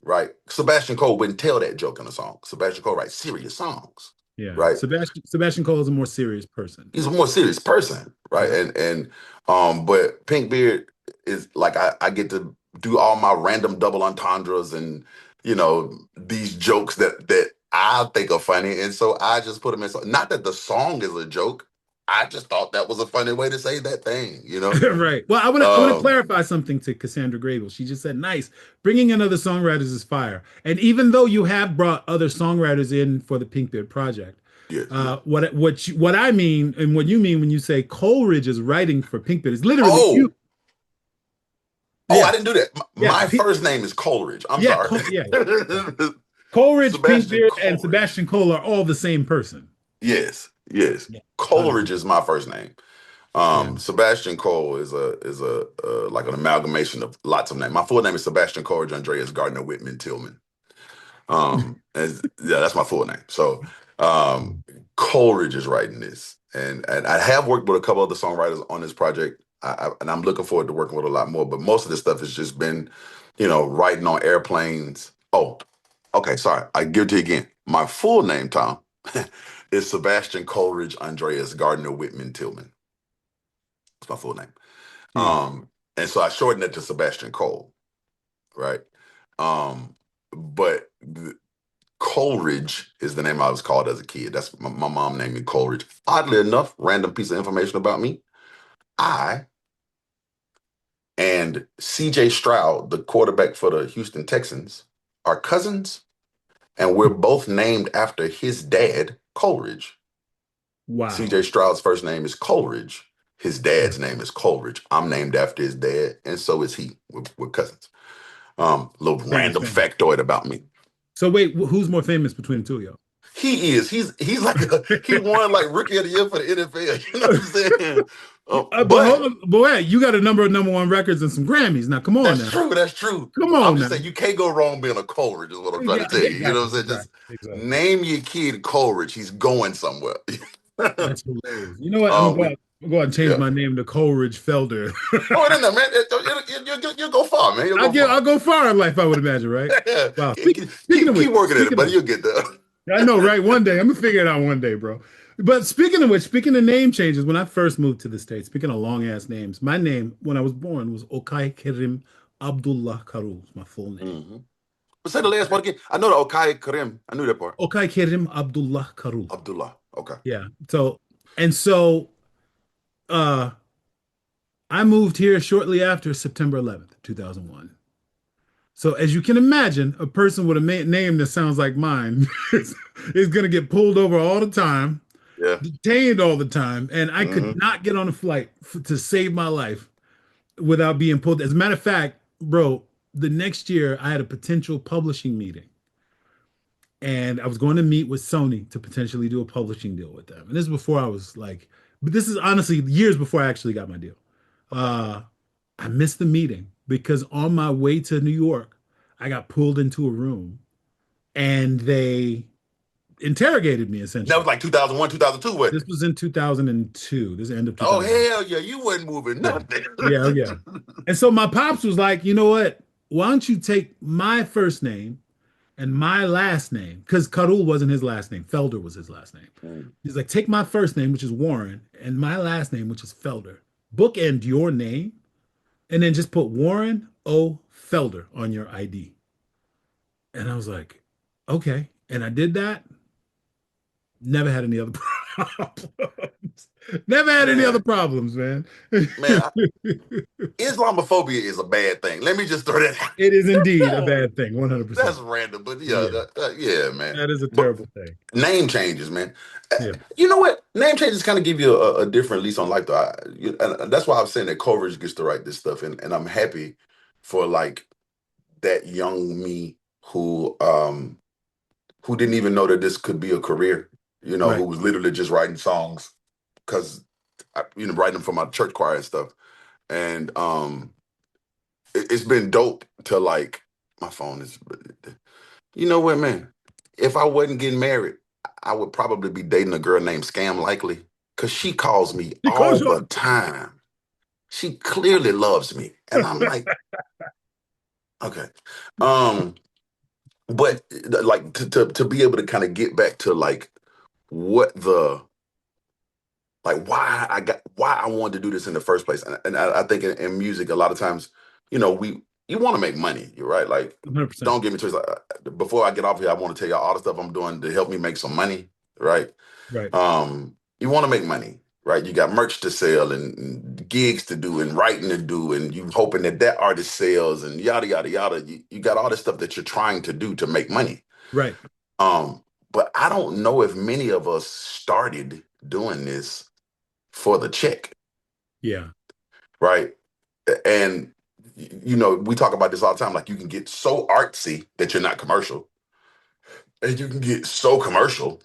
Right? Sebastian Cole wouldn't tell that joke in a song. Sebastian Cole writes serious songs, Yeah, right? Sebastian Cole is a more serious person. He's a more serious person, right? Yeah. But Pinkbeard is like I get to do all my random double entendres and these jokes that I think are funny, and so I just put them in. Not that the song is a joke. I just thought that was a funny way to say that thing, you know. Right. Well, I want to Um, clarify something to Cassandra Grable. She just said, "Nice, bringing in other songwriters is fire." And even though you have brought other songwriters in for the Pinkbeard project, yeah, yeah. what I mean and what you mean when you say Coleridge is writing for Pinkbeard is literally you. Oh, oh, I Yeah, didn't do that. yeah, My first name is Coleridge. I'm yeah, sorry. Yeah. Coleridge, Sebastian Pinkbeard, and Coleridge. Sebastian Cole are all the same person. Yes, yes. Yeah, 100%. Coleridge is my first name. Yeah, Sebastian Cole is a like an amalgamation of lots of names. My full name is Sebastian Coleridge Andreas Gardner Whitman Tillman. Yeah, that's my full name. So Coleridge is writing this, and I have worked with a couple other songwriters on this project, and I'm looking forward to working with a lot more. But most of this stuff has just been, writing on airplanes. Oh, okay, sorry, I give it to you again. My full name, Tom, is Sebastian Coleridge Andreas Gardner Whitman Tillman. That's my full name. yeah. And so I shortened it to Sebastian Cole, right? But Coleridge is the name I was called as a kid. That's my mom named me Coleridge. Oddly enough, random piece of information about me. I and CJ Stroud, the quarterback for the Houston Texans, are cousins, and we're both named after his dad, Coleridge. CJ Wow. Stroud's first name is Coleridge. His dad's name is Coleridge. I'm named after his dad, and so is he. We're cousins. Little Famous, random famous. factoid about me. So wait, who's more famous between the two of y'all? He is. He's like he won like Rookie of the Year for the NFL. You know what I'm saying? But But hold on, boy, you got a number of number one records and some Grammys. Now, come on that's now. true. That's true. Come I'm on just now. saying you can't go wrong being a Coleridge, is what I'm trying Yeah, to tell you. You know exactly, what I'm saying? Just exactly, exactly. name your kid Coleridge. He's going somewhere. That's hilarious. You know what? We I'm going to change yeah. my name to Coleridge Felder. Oh, no, no, man. You'll go far, man. You'll go I'll far. go far in life, I would imagine, right? Wow. Speaking Keep of which, working at it, buddy. You'll get there. I know, right? One day I'm gonna figure it out one day, bro. But speaking of which, speaking of name changes, when I first moved to the States, speaking of long ass names, my name when I was born was Okay Kerim Abdullah Karul, my full name. Hmm. But say the last part again. I know the Okai Karim. I knew that part. Okay Kerim Abdullah Karul. Abdullah. Okay. Yeah. So uh I moved here shortly after September 11th, 2001. So as you can imagine, a person with a name that sounds like mine is going to get pulled over all the time, Yeah. detained all the time, and I could Hmm. not get on a flight to save my life without being pulled. As a matter of fact, bro, the next year I had a potential publishing meeting, and I was going to meet with Sony to potentially do a publishing deal with them. And this is before I was like, but this is honestly years before I actually got my deal. Okay. Uh, I missed the meeting because on my way to New York, I got pulled into a room and they interrogated me That was essentially. like 2001, 2002, wasn't This it? was in 2002. This is the end of Oh, 2000. hell yeah. You wasn't moving Yeah. nothing. Yeah. Yeah. And so my pops was like, you know what? Why don't you take my first name and my last name? Because Karul wasn't his last name. Felder was his last name. Mm. He's like, take my first name, which is Warren, and my last name, which is Felder. Bookend your name, and then just put Warren O. Felder on your ID. And I was like, okay. And I did that. Never had any other problems. Never had any other Man, problems, man. man, It Islamophobia is a bad thing. Let me just throw that is indeed a out. bad thing, That's 100%. random, but yeah, Yeah, yeah, man. that is a But terrible thing. name changes, man. Yeah, You know what? Name changes kind of give you a different lease on life, though. And that's why I'm saying that Coleridge gets to write this stuff, and I'm happy for like that young me who didn't even know that this could be a career. You know, right. who was literally just writing songs because writing them for my church choir and stuff. And it's been dope to like my phone is. You know what, man? If I wasn't getting married, I would probably be dating a girl named Scam Likely because she calls me Because all you're the time. She clearly loves me, and I'm like, okay. Um, but like to be able to kind of get back to like what the like why I wanted to do this in the first place, and I think in music a lot of times, we you want to make money, you're right. Like, 100%. don't get me twisted. Before I get off here, I want to tell y'all all the stuff I'm doing to help me make some money, right? Right, You want to make money, right? You got merch to sell and gigs to do and writing to do, and you hoping that artist sells and yada yada yada. You got all this stuff that you're trying to do to make money. right. Um, but I don't know if many of us started doing this for the check, Yeah. right? And we talk about this all the time. Like, you can get so artsy that you're not commercial, and you can get so commercial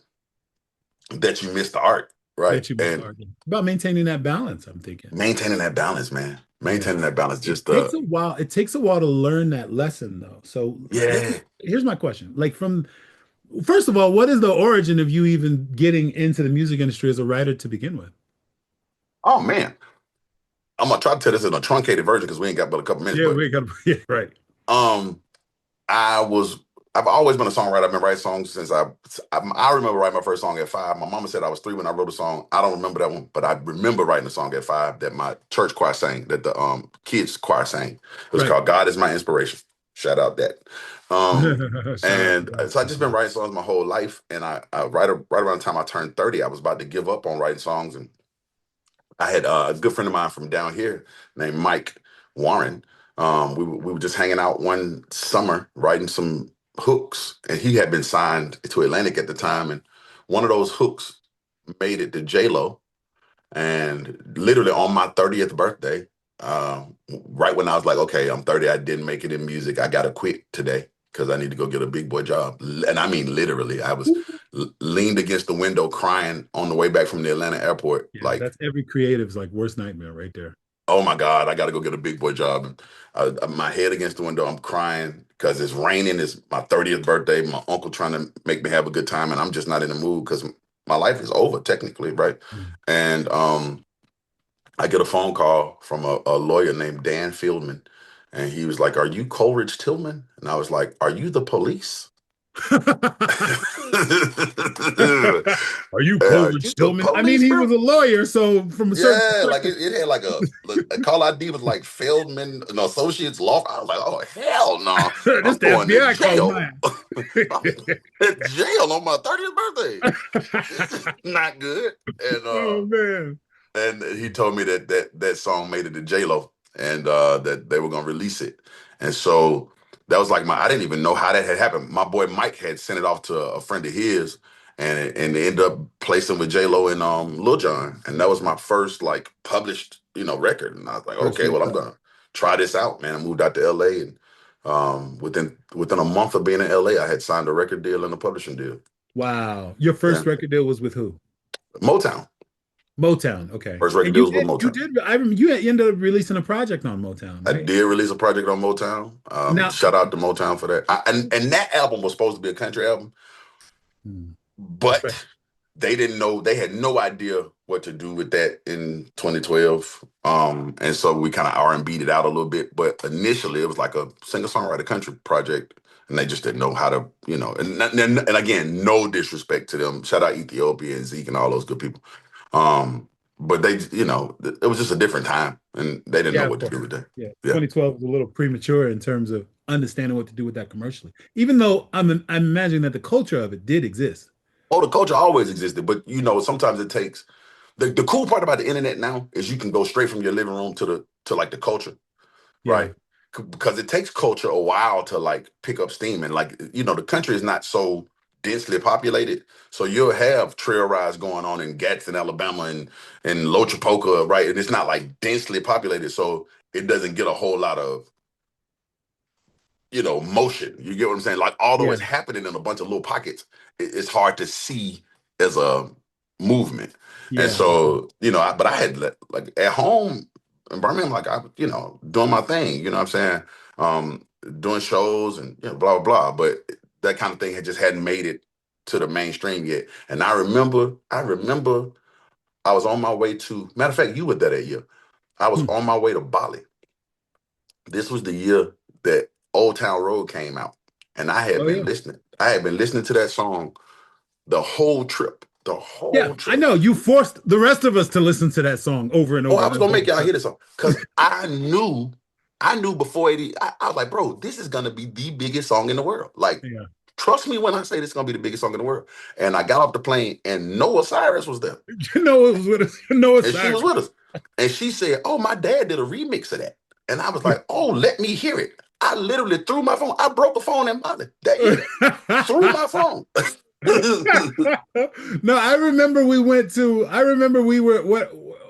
that you miss the art, right? That you missed And arguing. About maintaining that balance, I'm thinking. maintaining that balance, man. Yeah. Maintaining that balance. It Just takes a while. It takes a while to learn that lesson, though. So yeah. here's my question. Like, first of all, what is the origin of you even getting into the music industry as a writer to begin with? Oh man, I'm gonna try to tell this in a truncated version because we ain't got but a couple minutes. Yeah, But we got yeah, right. um, I was I've always been a songwriter. I've been writing songs since I remember writing my first song at 5. My mama said I was 3 when I wrote a song. I don't remember that one, but I remember writing a song at 5 that my church choir sang, that the kids choir sang. It was Right. called "God Is My Inspiration." Shout out that. Um, Shout out to and God. so I just been writing songs my whole life, and I right around the time I turned 30, I was about to give up on writing songs, and I had a good friend of mine from down here named Mike Warren. We were just hanging out one summer writing some hooks, and he had been signed to Atlantic at the time, and one of those hooks made it to J Lo, and literally on my 30th birthday, right when I was like, okay, I'm 30, I didn't make it in music, I gotta quit today. because I need to go get a big boy job. And I mean, literally, I was leaned against the window crying on the way back from the Atlanta airport. Yeah, Like, that's every creative's like worst nightmare right there. oh my God, I got to go get a big boy job. And my head against the window, I'm crying because it's raining. It's my 30th birthday. My uncle trying to make me have a good time, and I'm just not in the mood because my life is over technically, right? Mm. And I get a phone call from a lawyer named Dan Fieldman, and he was like, "Are you Coleridge Tillman?" And I was like, "Are you the police?" Are you Are Coleridge you the Stillman? I mean, police, he bro? was a lawyer, so from a certain Yeah, like perspective, it had like a call ID was like Feldman and Associates Law. I was like, oh hell no, this I'm the going to FBI calling jail. my I'm in jail on my 30th birthday. This ass. is not good. Oh man. And he told me that song made it to J-Lo and that they were gonna release it. And so that was like I didn't even know how that had happened. My boy Mike had sent it off to a friend of his, and they ended up placing with J-Lo and Lil Jon. And that was my first like published, record. And I was like, First okay, real well, I'm cut. gonna try this out, man. I moved out to LA, and within a month of being in LA, I had signed a record deal and a publishing deal. Wow. Your Yeah. first record deal was with who? Motown. Motown. Okay. First record And deal was with you Motown. did, I remember you ended up releasing a project on Motown, I right? did release a project on Motown. Now, Shout out to Motown for that. And that album was supposed to be a country album, hmm, but respect. they didn't know. They had no idea what to do with that in 2012. And so we kind of R&B'd it out a little bit. But initially, it was like a singer-songwriter country project, and they just didn't know how to, And again, no disrespect to them. Shout out Ethiopia and Zeke and all those good people. Um, but it was just a different time, and they didn't know Yeah, of what to course. do with that. Yeah. Yeah. 2012 was a little premature in terms of understanding what to do with that commercially. Even though I'm imagining that the culture of it did exist. Oh, the culture always existed, but sometimes it takes the cool part about the internet now is you can go straight from your living room to like the culture, Yeah. right? Because it takes culture a while to like pick up steam, and like the country is not so densely populated, so you'll have trail rides going on in Gadsden, Alabama, and Lochapoka, right? And it's not like densely populated, so it doesn't get a whole lot of motion. You get what I'm saying? Like, although Yeah. it's happening in a bunch of little pockets, it's hard to see as a movement. And Yeah. so, but I had like at home in Birmingham, like doing my thing, you know what I'm saying? Doing shows and blah, blah, blah. But that kind of thing hadn't made it to the mainstream yet. And I remember I was on my way to, matter of fact, you were there that year. I was Hmm. on my way to Bali. This was the year that Old Town Road came out, and I had Oh been yeah. listening. I had been listening to that song the whole trip. The Yeah, whole I trip. know. You forced the rest of us to listen to that song over and Oh, over I and was gonna over. make y'all hear this song because I knew before I was like, bro, this is gonna be the biggest song in the world. Like, Yeah. trust me when I say this is gonna be the biggest song in the world. And I got off the plane, and Noah Cyrus was there, You know it was with us. You know it's and she Cyrus. was with us, and she said, "Oh, my dad did a remix of that," and I was like, "Oh, let me hear it." I literally threw my phone. I broke the phone in Bali that year. Threw my phone. No, I remember we were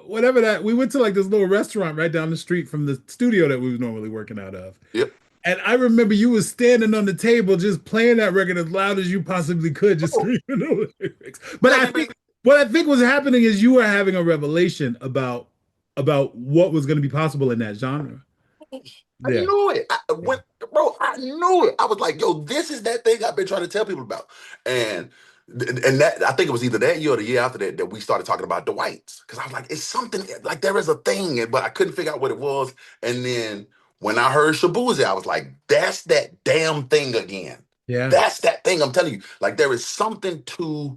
whatever that we went to like this little restaurant right down the street from the studio that we was normally working out of. Yep. And I remember you was standing on the table just playing that record as loud as you possibly could, just Oh, screaming the lyrics. But let I me be. think what I think was happening is you were having a revelation about what was going to be possible in that genre. I Yeah. knew it. Yeah. Bro, I knew it. I was like, yo, this is that thing I've been trying to tell people about. And and that I think it was either that year or the year after that we started talking about the whites. Because I was like, it's something like there is a thing, but I couldn't figure out what it was. And then when I heard Shabuzi, I was like, that's that damn thing again. Yeah. That's that thing I'm telling you. Like there is something to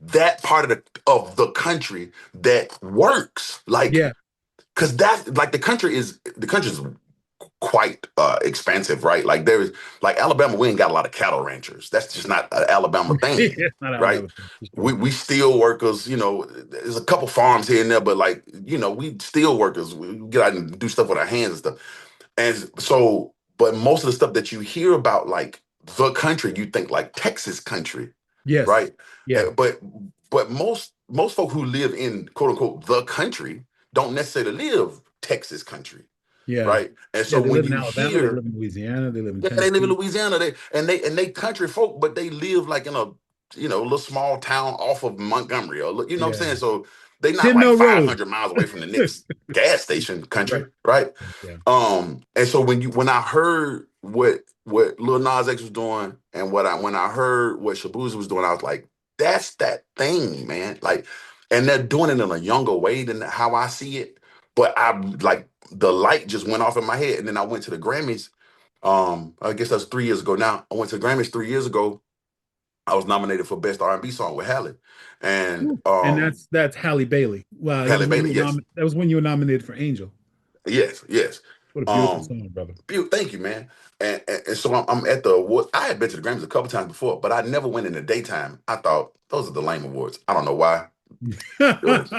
that part of the country that works. Like, Yeah. because that's like the country's quite expansive, right? Like there is like Alabama, we ain't got a lot of cattle ranchers. That's just not an Alabama thing, It's not right? Alabama for We sure. we steel workers, there's a couple farms here and there, but like, we steel workers. We get out and do stuff with our hands and stuff. And so, but most of the stuff that you hear about like the country, you think like Texas country, Yes. right? Yeah. But most folk who live in quote unquote the country don't necessarily live Texas country. Yeah. right? And Yeah, so they when live in you Alabama, they hear, live in Louisiana, they live in yeah, they live in Tennessee. Louisiana, they country folk, but they live like in a little small town off of Montgomery, or you know what I'm saying? Yeah. So they not like Tidno Road. 500 miles away from the next gas station Right. country, right? Yeah. And so when I heard what Lil Nas X was doing, and when I heard what Shaboozey was doing, I was like, that's that thing, man. Like, and they're doing it in a younger way than how I see it. But I like the light just went off in my head, and then I went to the Grammys. I guess that's 3 years ago now. I went to the Grammys 3 years ago. I was nominated for Best R&B Song with Halle, and And that's Halle Bailey. Well, it Halle was when Bailey. Yes, that was when you were nominated for Angel. yes, yes. What a beautiful Um, song, brother. Thank you, man. And so I'm at the awards. I had been to the Grammys a couple times before, but I never went in the daytime. I thought those are the lame awards. I don't know why. It was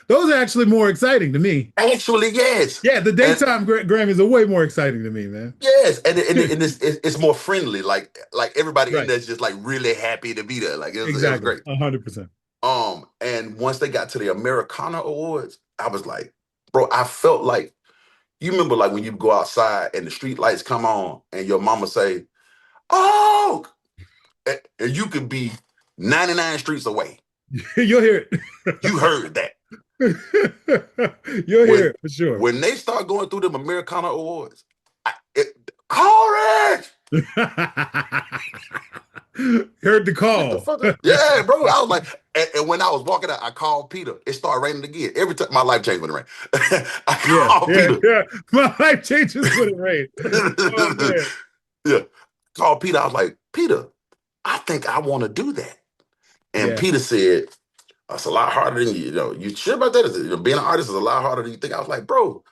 Those are actually more exciting to me. actually yes, Yeah, the and daytime Grammys are way more exciting to me, man. yes, and it's more friendly. Like everybody in Right. there is just like really happy to be there. Like it was Exactly. great. 100%. And once they got to the Americana Awards, I was like, bro, I felt like you remember like when you go outside and the street lights come on and your mama say, "Oh," and you could be 99 streets away. You'll hear You heard that. it. You'll hear When it for sure. when they start going through them Americana Awards, courage! Heard the Get the call. fuck up. Yeah, bro. I was like, and when I was walking out, I called Peter. It started raining again. Every time my life changed when it rained. I Yeah, called yeah, Peter. yeah. My life changes when it rains. Oh man. Yeah. Called Peter. I was like, Peter, I think I want to do that. And Yeah. Peter said, it's a lot harder than you sure about that? Being an artist is a lot harder than you think. I was like, bro,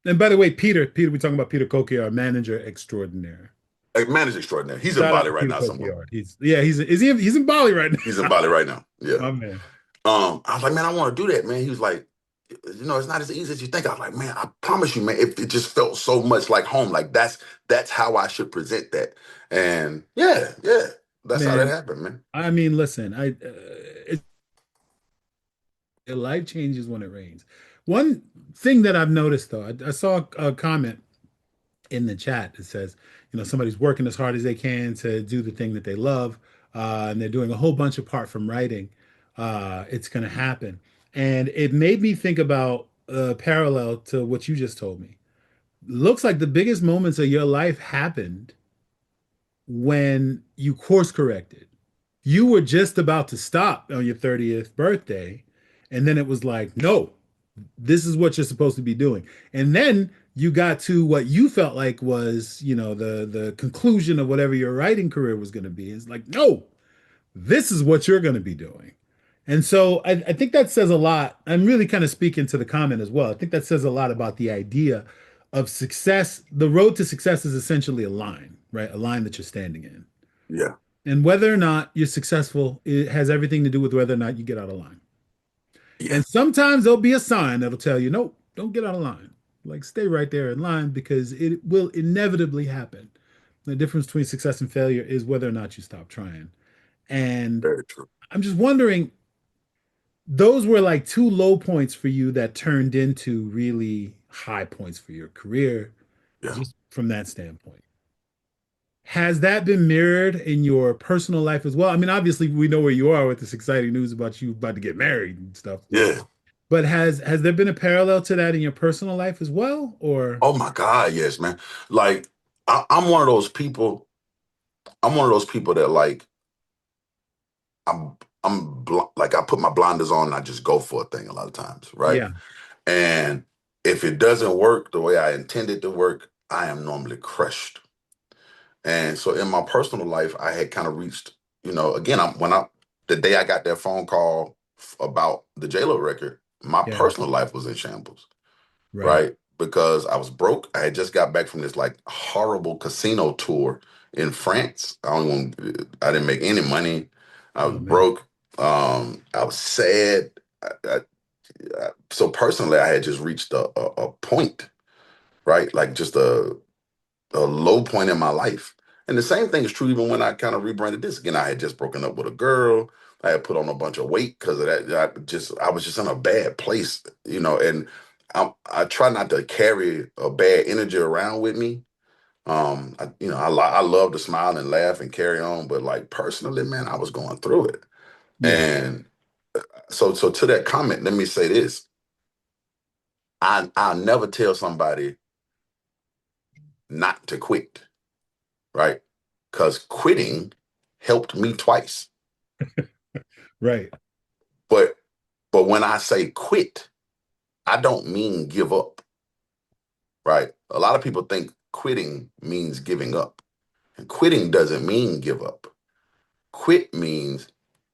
And by the way, Peter, we're talking about Peter Koki, our manager extraordinaire. a man is extraordinary. He's in Shout out Bali to right Peter now somewhere. Kokiard. He's in Bali right He's in now. Bali right now. Yeah. My man. I was like, man, I want to do that, man. He was like, it's not as easy as you think. I was like, man, I promise you, man, it just felt so much like home. Like that's how I should present that. And yeah, yeah, that's how that Man, happened, man. I mean, listen, life changes when it rains. One thing that I've noticed though, I saw a comment in the chat that says, somebody's working as hard as they can to do the thing that they love, and they're doing a whole bunch apart from writing. It's going to happen. And it made me think about a parallel to what you just told me. Looks like the biggest moments of your life happened when you course corrected. You were just about to stop on your 30th birthday, and then it was like, no, this is what you're supposed to be doing. And then you got to what you felt like was, the conclusion of whatever your writing career was going to be. It's like, no, this is what you're going to be doing. And so I think that says a lot. I'm really kind of speaking to the comment as well. I think that says a lot about the idea of success. The road to success is essentially a line, right? A line that you're standing in. Yeah, And whether or not you're successful, it has everything to do with whether or not you get out of line. yeah, And sometimes there'll be a sign that'll tell you, nope, don't get out of line. Like stay right there in line because it will inevitably happen. The difference between success and failure is whether or not you stop trying. And very true. I'm just wondering, those were like two low points for you that turned into really high points for your career, Yeah, just from that standpoint. Has that been mirrored in your personal life as well? I mean, obviously, we know where you are with this exciting news about you about to get married and stuff. yeah. But has there been a parallel to that in your personal life as well? Or Oh my God, yes, man. Like I'm one of those people. I'm one of those people that like like I put my blinders on and I just go for a thing a lot of times, right? yeah, And if it doesn't work the way I intended to work, I am normally crushed. And so in my personal life, I had kind of reached, again, the day I got that phone call about the JLo record, my yeah, personal life was in shambles, right. right? Because I was broke. I had just got back from this like horrible casino tour in France. I didn't make any money. I was Oh man. broke. I was sad. So personally, I had just reached a point, right? Like just a low point in my life. And the same thing is true even when I kind of rebranded this. Again, I had just broken up with a girl. I had put on a bunch of weight because of that. I was just in a bad place, and I try not to carry a bad energy around with me. I love to smile and laugh and carry on, but like personally, man, I was going through it. Yeah. And so to that comment, let me say this. I'll never tell somebody not to quit, right? Because quitting helped me twice. Right. But when I say quit, I don't mean give up, right? A lot of people think quitting means giving up. And quitting doesn't mean give up. Quit means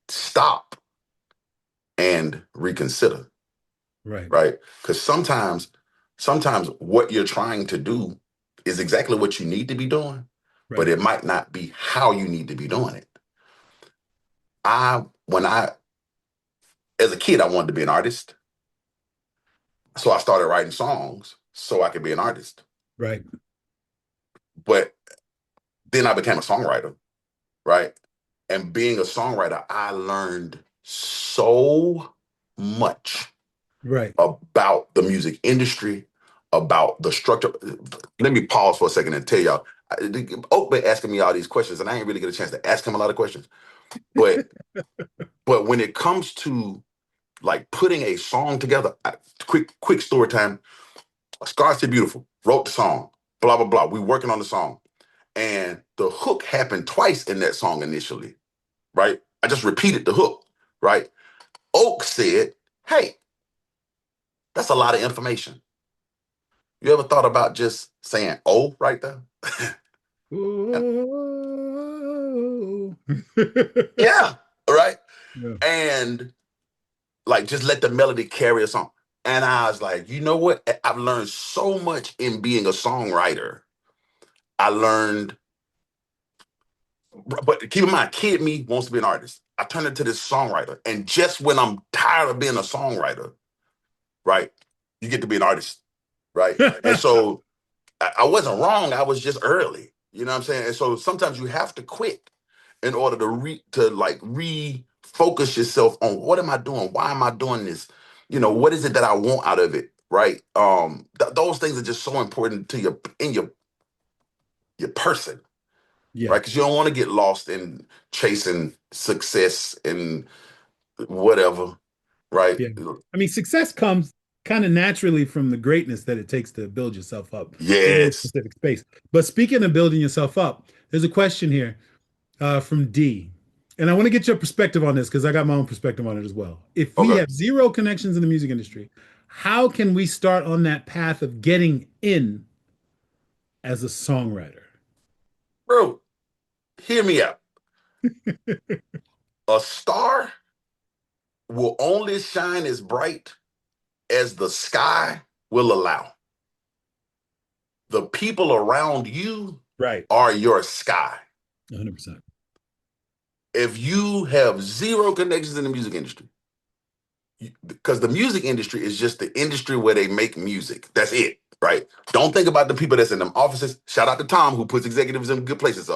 stop and reconsider, Right. right? Because sometimes what you're trying to do is exactly what you need to be doing, but Right. it might not be how you need to be doing it. When I, as a kid, I wanted to be an artist. So I started writing songs so I could be an artist. Right. But then I became a songwriter, right? And being a songwriter, I learned so much Right. about the music industry, about the structure. Let me pause for a second and tell y'all. Oak been asking me all these questions, and I ain't really get a chance to ask him a lot of questions. But when it comes to like putting a song together, quick story time. Scars to Beautiful wrote the song. Blah blah blah. We working on the song, and the hook happened twice in that song initially, right? I just repeated the hook, right? Oak said, "Hey, that's a lot of information. You ever thought about just saying 'oh' right there?" Oh. Yeah, right. Yeah. And like just let the melody carry a song. And I was like, you know what? I've learned so much in being a songwriter. I learned, but keep in mind, kid me wants to be an artist. I turned into this songwriter. And just when I'm tired of being a songwriter, right, you get to be an artist, right? And so I wasn't wrong. I was just early. You know what I'm saying? And so sometimes you have to quit in order to like refocus yourself on what am I doing? Why am I doing this? What is it that I want out of it? Right? Those things are just so important to your person, Yeah. right? Because you don't want to get lost in chasing success and whatever, right? Yeah. I mean, success comes kind of naturally from the greatness that it takes to build yourself up in any Yes. specific space. But speaking of building yourself up, there's a question here from D. And I want to get your perspective on this because I got my own perspective on it as well. If we Okay. have zero connections in the music industry, how can we start on that path of getting in as a songwriter? Bro, hear me out. A star will only shine as bright as the sky will allow. The people around you Right. are your sky. 100%. If you have zero connections in the music industry, because the music industry is just the industry where they make music. That's it, right? Don't think about the people that's in them offices. Shout out to Tom who puts executives in good places.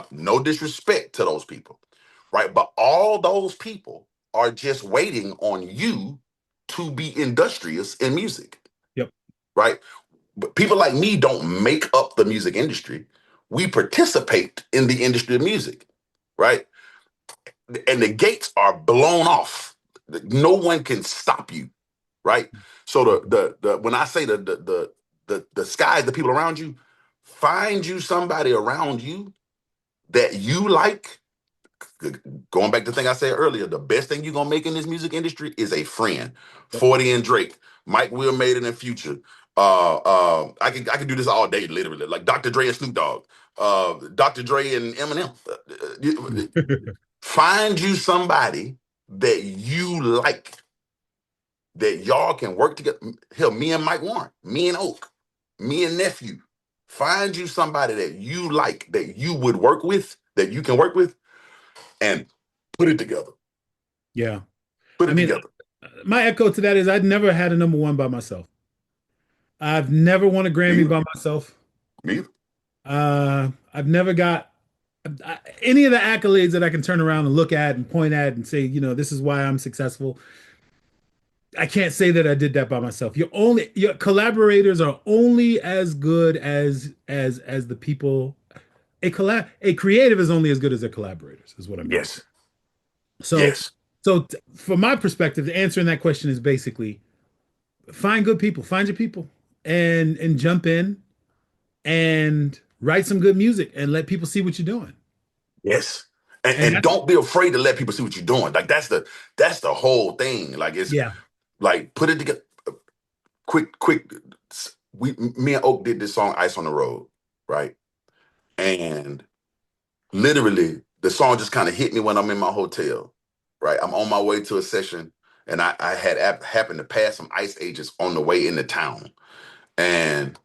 No disrespect to those people, right? But all those people are just waiting on you to be industrious in music, Yep. right? But people like me don't make up the music industry. We participate in the industry of music, right? And the gates are blown off. No one can stop you, right? So the when I say the sky, the people around you, find you somebody around you that you like. Going back to the thing I said earlier, the best thing you're gonna make in this music industry is a friend. Yep. 40 and Drake, Mike Will made it in Future. I can do this all day, literally. Like Dr. Dre and Snoop Dogg, Dr. Dre and Eminem. Find you somebody that you like, that y'all can work together. Hell, me and Mike Warren, me and Oak, me and Nephew. Find you somebody that you like, that you would work with, that you can work with, and put it together. Yeah. Put I it mean, together. my echo to that is I'd never had a number one by myself. I've never won a Me Grammy either. by myself. Me either. I've never got any of the accolades that I can turn around and look at and point at and say, this is why I'm successful. I can't say that I did that by myself. Your collaborators are only as good as the people. A creative is only as good as their collaborators, is what I mean to say. Yes. So Yes. from my perspective, answering that question is basically find good people, find your people, and jump in and write some good music and let people see what you're doing. Yes. And And that's don't be afraid to let people see what you're doing. Like that's the whole thing. Like it's yeah, like put it together quick. Me and Oak did this song Ice on the Road, right? And literally the song just kind of hit me when I'm in my hotel, right? I'm on my way to a session and I had happened to pass some ICE agents on the way into town. And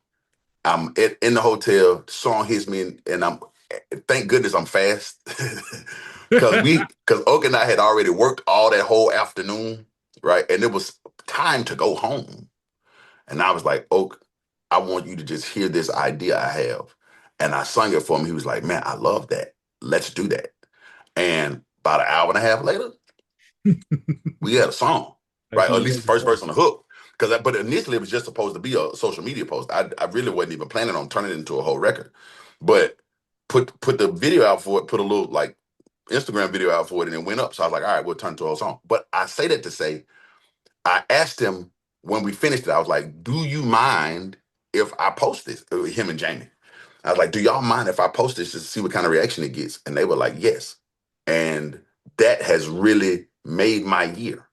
in the hotel, the song hits me and I'm thank goodness I'm fast. Because Oak and I had already worked all that whole afternoon, right? And it was time to go home. And I was like, Oak, I want you to just hear this idea I have. And I sung it for him. He was like, man, I love that. Let's do that. And about an hour and a half later, we had a song, I right? Or see at you least the guys are first fun. verse on the hook. But initially it was just supposed to be a social media post. I really wasn't even planning on turning it into a whole record. But put the video out for it, put a little like Instagram video out for it, and it went up. So I was like, all right, we'll turn it to a whole song. But I say that to say, I asked him when we finished it, I was like, do you mind if I post this? Him and Jamie. I was like, do y'all mind if I post this to see what kind of reaction it gets? And they were like, yes. And that has really made my year,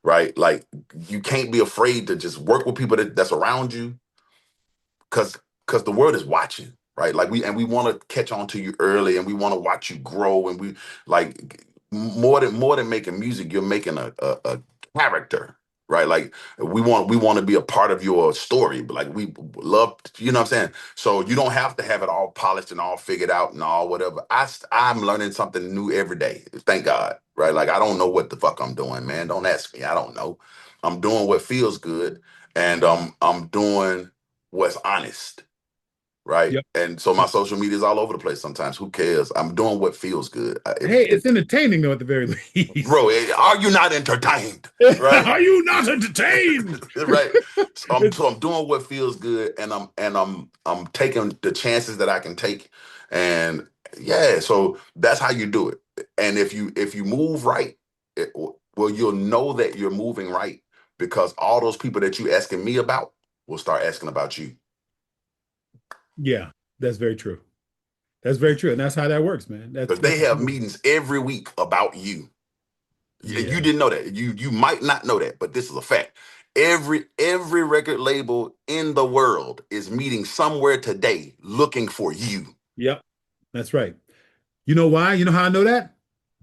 right? Like you can't be afraid to just work with people that's around you because the world is watching, right? Like we want to catch on to you early and we want to watch you grow and we like more than making music, you're making a character, right? Like we want to be a part of your story, but like we love, you know what I'm saying? So you don't have to have it all polished and all figured out and all whatever. I'm learning something new every day. Thank God, right? Like I don't know what the fuck I'm doing, man. Don't ask me. I don't know. I'm doing what feels good and I'm doing what's honest, right? Yep. And so my social media is all over the place sometimes. Who cares? I'm doing what feels good. Hey, it's entertaining though at the very least. Bro, are you not entertained? Right? Are you not entertained? Right. So I'm, It's so I'm doing what feels good and I'm taking the chances that I can take. And yeah, so that's how you do it. And if you move right, well, you'll know that you're moving right because all those people that you asking me about will start asking about you. yeah, that's very true. That's very true. And that's how that works, man. Because That's they have amazing. meetings every week about you. You Yeah. didn't know that. You might not know that, but this is a fact. Every record label in the world is meeting somewhere today looking for you. Yep. That's right. You know why? You know how I know that?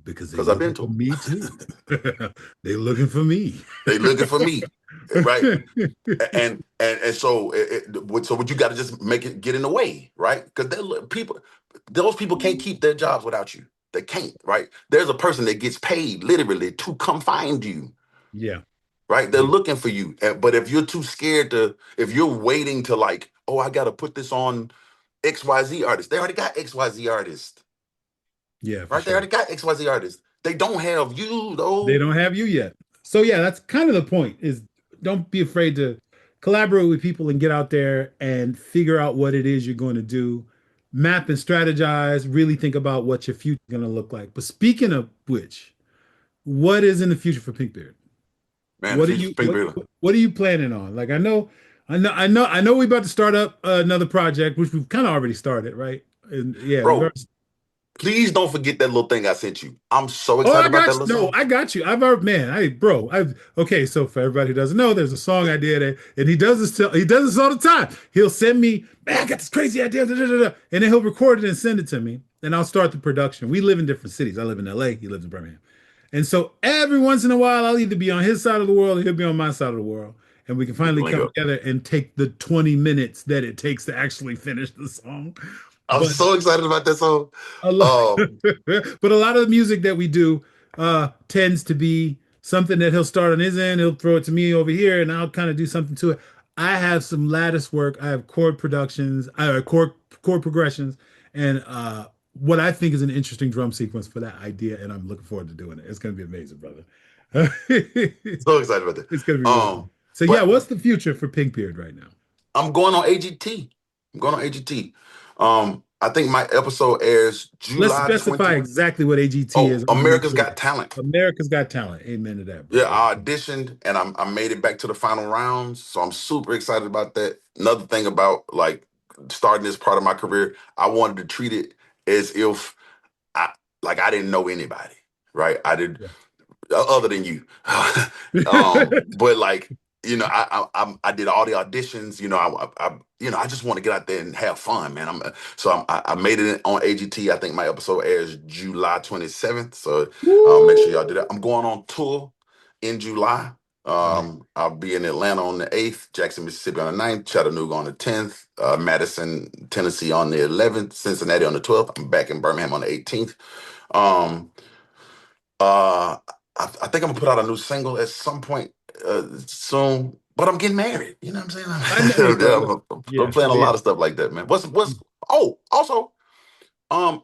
Because they Because I've been looking to for them. me too. They looking for me. They looking for me, right? And so so what you got to just make it get in the way, right? Because people, those people can't keep their jobs without you. They can't, right? There's a person that gets paid literally to come find you, Yeah. right? They're Yeah. looking for you. But if you're too scared if you're waiting to like, oh, I got to put this on XYZ artist, they already got XYZ artists, Yeah, for right? They sure. already got XYZ artists. They don't have you They though. don't have you yet. So yeah, that's kind of the point is don't be afraid to collaborate with people and get out there and figure out what it is you're going to do. Map and strategize, really think about what your future is going to look like. But speaking of which, what is in the future for Pinkbeard? Man, the What are future for you Pink Beard. what are you planning on? Like I know we're about to start up another project, which we've kind of already started, right? And yeah, we've Bro, already. please don't forget that little thing I sent you. I'm so Oh, excited I about got that you. little No, song. I got you. I've already, man, I've okay. So for everybody who doesn't know, there's a song I did, and he does this all the time. He'll send me, man, I got this crazy idea, da, da, da, da," and then he'll record it and send it to me, and I'll start the production. We live in different cities. I live in LA. He lives in Birmingham, and so every once in a while, I'll either be on his side of the world or he'll be on my side of the world, and we can We can finally link come up. together and take the 20 minutes that it takes to actually finish the song. I'm But so excited about that song. a lot, Um, but a lot of the music that we do tends to be something that he'll start on his end. He'll throw it to me over here, and I'll kind of do something to it. I have some lattice work. I have chord productions, I have chord progressions, and what I think is an interesting drum sequence for that idea. And I'm looking forward to doing it. It's going to be amazing, brother. It's So excited about that. gonna be really Um, cool. So yeah, but what's the future for Pink Beard right now? I'm going on AGT. I'm going on AGT. I think my episode airs Let's July specify 20. exactly what AGT Oh, is. I want to make America's sure. Got Talent. America's Got Talent. Amen to that, Yeah, brother. I auditioned and I made it back to the final rounds. So I'm super excited about that. Another thing about like starting this part of my career, I wanted to treat it as if I I didn't know anybody, right? I did other than you. But like, I did all the auditions. I just want to get out there and have fun, man. I made it on AGT. I think my episode airs July 27th. So make sure y'all Woo! do that. I'm going on tour in July. Nice. I'll be in Atlanta on the 8th, Jackson, Mississippi on the 9th, Chattanooga on the 10th, Madison, Tennessee on the 11th, Cincinnati on the 12th. I'm back in Birmingham on the 18th. Um, uh, I think I'm gonna put out a new single at some point soon. But I'm getting married. You know what I know, I'm hey, saying? bro. I'm Yeah. playing Oh a yeah. lot of stuff like that, man. What's Oh, also,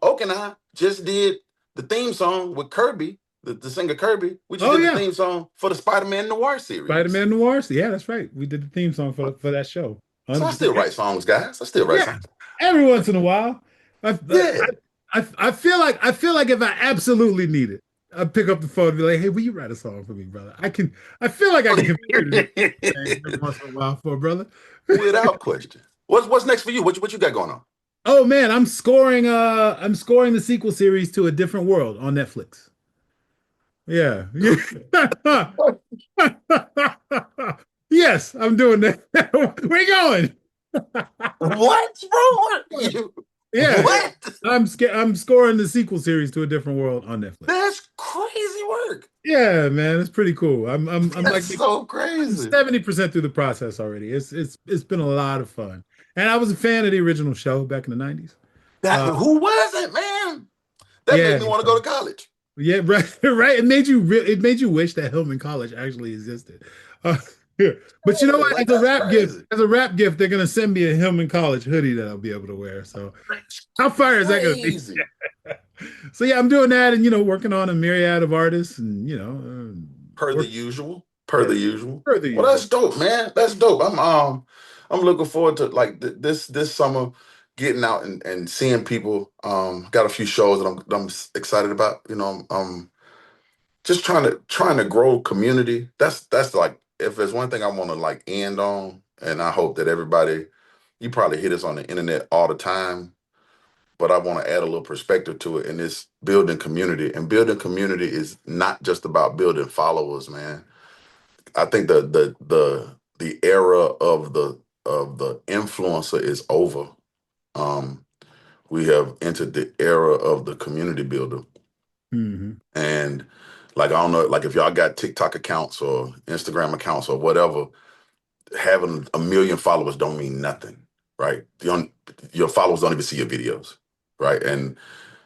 Oak and I just did the theme song with Kirby, the singer Kirby. We just Oh did the yeah. theme song for the Spider-Man Noir series. Spider-Man Noir. Yeah, that's right. We did the theme song for that show. So I 100%. still write songs, guys. I still write Yeah. songs. Every once in a while. Yeah. I feel like if I absolutely need it, I'd pick up the phone and be like, hey, will you write a song for me, brother? I feel like I can convince you to do things every once in a while for a brother. Without question. What's next for you? What you got going on? Oh man, I'm scoring the sequel series to A Different World on Netflix. Yeah. Yes, I'm doing that. Where you going? What's wrong with you? Yeah, yeah. What? I'm scoring the sequel series to A Different World on Netflix. That's crazy work. Yeah, man, it's pretty cool. I'm That's like so I'm crazy. 70% through the process already. It's been a lot of fun. And I was a fan of the original show back in the 90s. That Uh who was it, man? That made yeah, me want to go to college. yeah, right, right. It made you wish that Hillman College actually existed. Uh, yeah. But you know Yeah, what? like that's crazy. As a rap gift, they're gonna send me a Hillman College hoodie that I'll be able to wear. So That's how fire is that gonna be? crazy. So yeah, I'm doing that and working on a myriad of artists and Per the work usual. Per yeah, the usual. further Well, usual. that's dope, man. That's dope. I'm looking forward to like this summer getting out and seeing people. Got a few shows that I'm excited about. Just trying to grow community. That's like if there's one thing I want to like end on, and I hope that everybody, you probably hear this on the internet all the time, but I want to add a little perspective to it, and it's building community. And building community is not just about building followers, man. I think the era of the influencer is over. Um, we have entered the era of the community builder. Hmm. And like I don't know, like if y'all got TikTok accounts or Instagram accounts or whatever, having a million followers don't mean nothing, right? Your followers don't even see your videos, right? And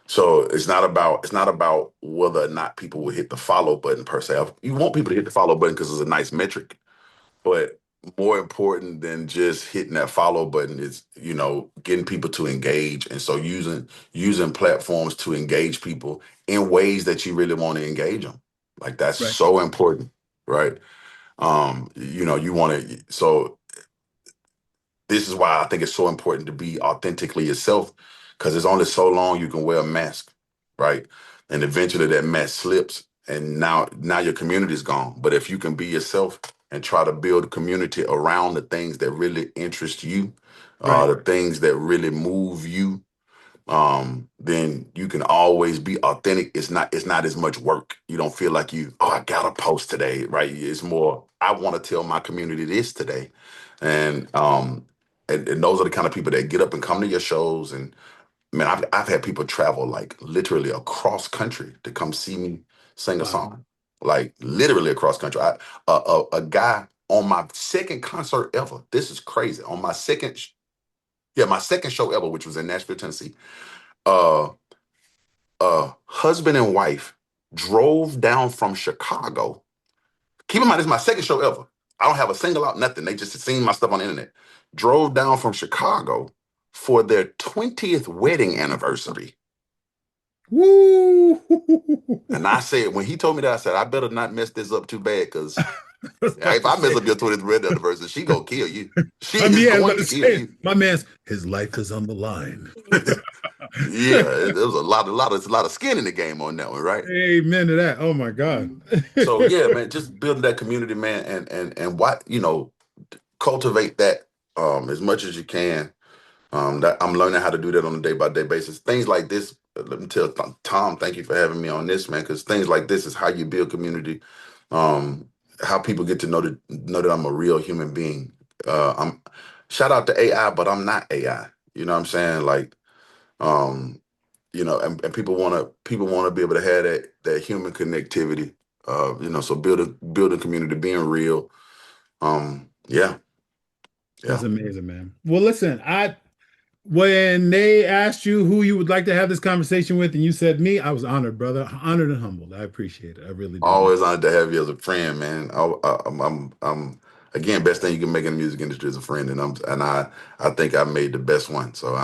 so it's not about whether or not people will hit the follow button per se. You want people to hit the follow button because it's a nice metric, but more important than just hitting that follow button is getting people to engage, and so using platforms to engage people in ways that you really want to engage them. Like that's Right. so important, right? You want to. So this is why I think it's so important to be authentically yourself, because it's only so long you can wear a mask, right? And eventually that mask slips, and now your community is gone. But if you can be yourself and try to build a community around the things that really interest you, Right. the things that really move you, then you can always be authentic. It's not as much work. You don't feel like I gotta post today, right? It's more, I want to tell my community this today. And those are the kind of people that get up and come to your shows. And man, I've had people travel like literally across country to come see me sing a Wow. song, like literally across country. A guy on my second concert ever. This is crazy. On my my second show ever, which was in Nashville, Tennessee. Uh, husband and wife drove down from Chicago. Keep in mind, this is my second show ever. I don't have a single out, nothing. They just seen my stuff on the internet. Drove down from Chicago for their 20th wedding anniversary. Woo! And I said, when he told me that, I said, I better not mess this up too bad, because I was about if to I mess say. up your 20th red anniversary, she gonna kill you. She I mean, is yeah, I was going about to to kill say, you. my man's his life is on the line. Yeah, there was a lot of skin in the game on that one, right? Amen to that. Oh my God. So yeah, man, just building that community, man, and what cultivate that as much as you can. That I'm learning how to do that on a day by day basis. Things like this. Let me tell Tom, thank you for having me on this, man. Because things like this is how you build community. How people get to know that I'm a real human being. I'm shout out to AI, but I'm not AI. You know what I'm saying? Like, um, and people wanna be able to have that human connectivity. So building community, being real. Yeah, That's yeah. amazing, man. Well, listen, when they asked you who you would like to have this conversation with, and you said me, I was honored, brother. Honored and humbled. I appreciate it. I really do, man. Always honored to have you as a friend, man. Again, best thing you can make in the music industry is a friend, and I think I made the best one. So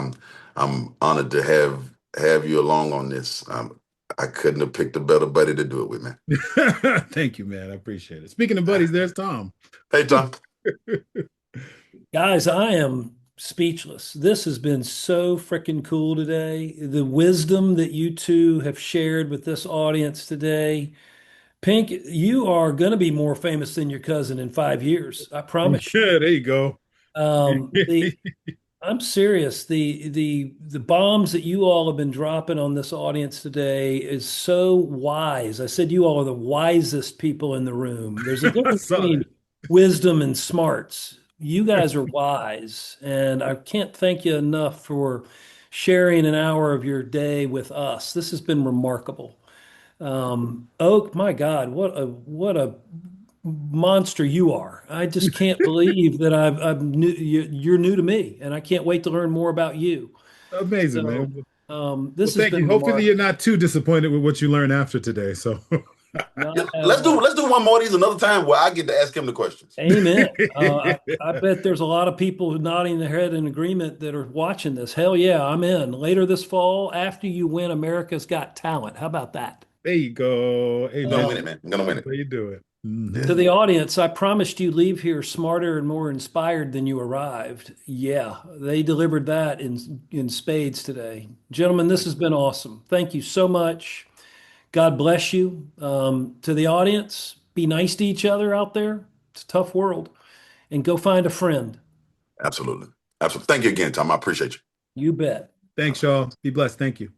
I'm honored to have you along on this. I couldn't have picked a better buddy to do it with, man. Thank you, man. I appreciate it. Speaking of buddies, there's Tom. Hey, Tom. Guys, I am speechless. This has been so freaking cool today. The wisdom that you two have shared with this audience today. Pink, you are going to be more famous than your cousin in 5 years. I promise you. There you go. I'm serious. The bombs that you all have been dropping on this audience today is so wise. I said you all are the wisest people in the room. There's a I difference saw between that. wisdom and smarts. You guys are wise, and I can't thank you enough for sharing an hour of your day with us. This has been remarkable. Oak, my God, what a monster you are. I just can't believe that I'm new, you're new to me, and I can't wait to learn more about you. Amazing, So, man. Well, this has thank you. been Hopefully, you're remarkable. not too disappointed with what you learned after today. So, Not Yeah, at let's do all. let's do one more of these another time where I get to ask him the questions. Amen. I bet there's a lot of people nodding their head in agreement that are watching this. Hell yeah, I'm in. Later this fall, after you win America's Got Talent. How about that? there you go. I'm gonna win Amen. it, man. I'm gonna win That's it. how you do it. Yeah, To the audience, I promised you leave here smarter and more inspired than you arrived. Yeah, they delivered that in spades today. Gentlemen, this has been awesome. Thank you so much. God bless you. To the audience, be nice to each other out there. It's a tough world. And go find a friend. absolutely, absolutely. Thank you again, Tom. I appreciate you. You bet. Thanks, y'all. Be blessed. Thank you.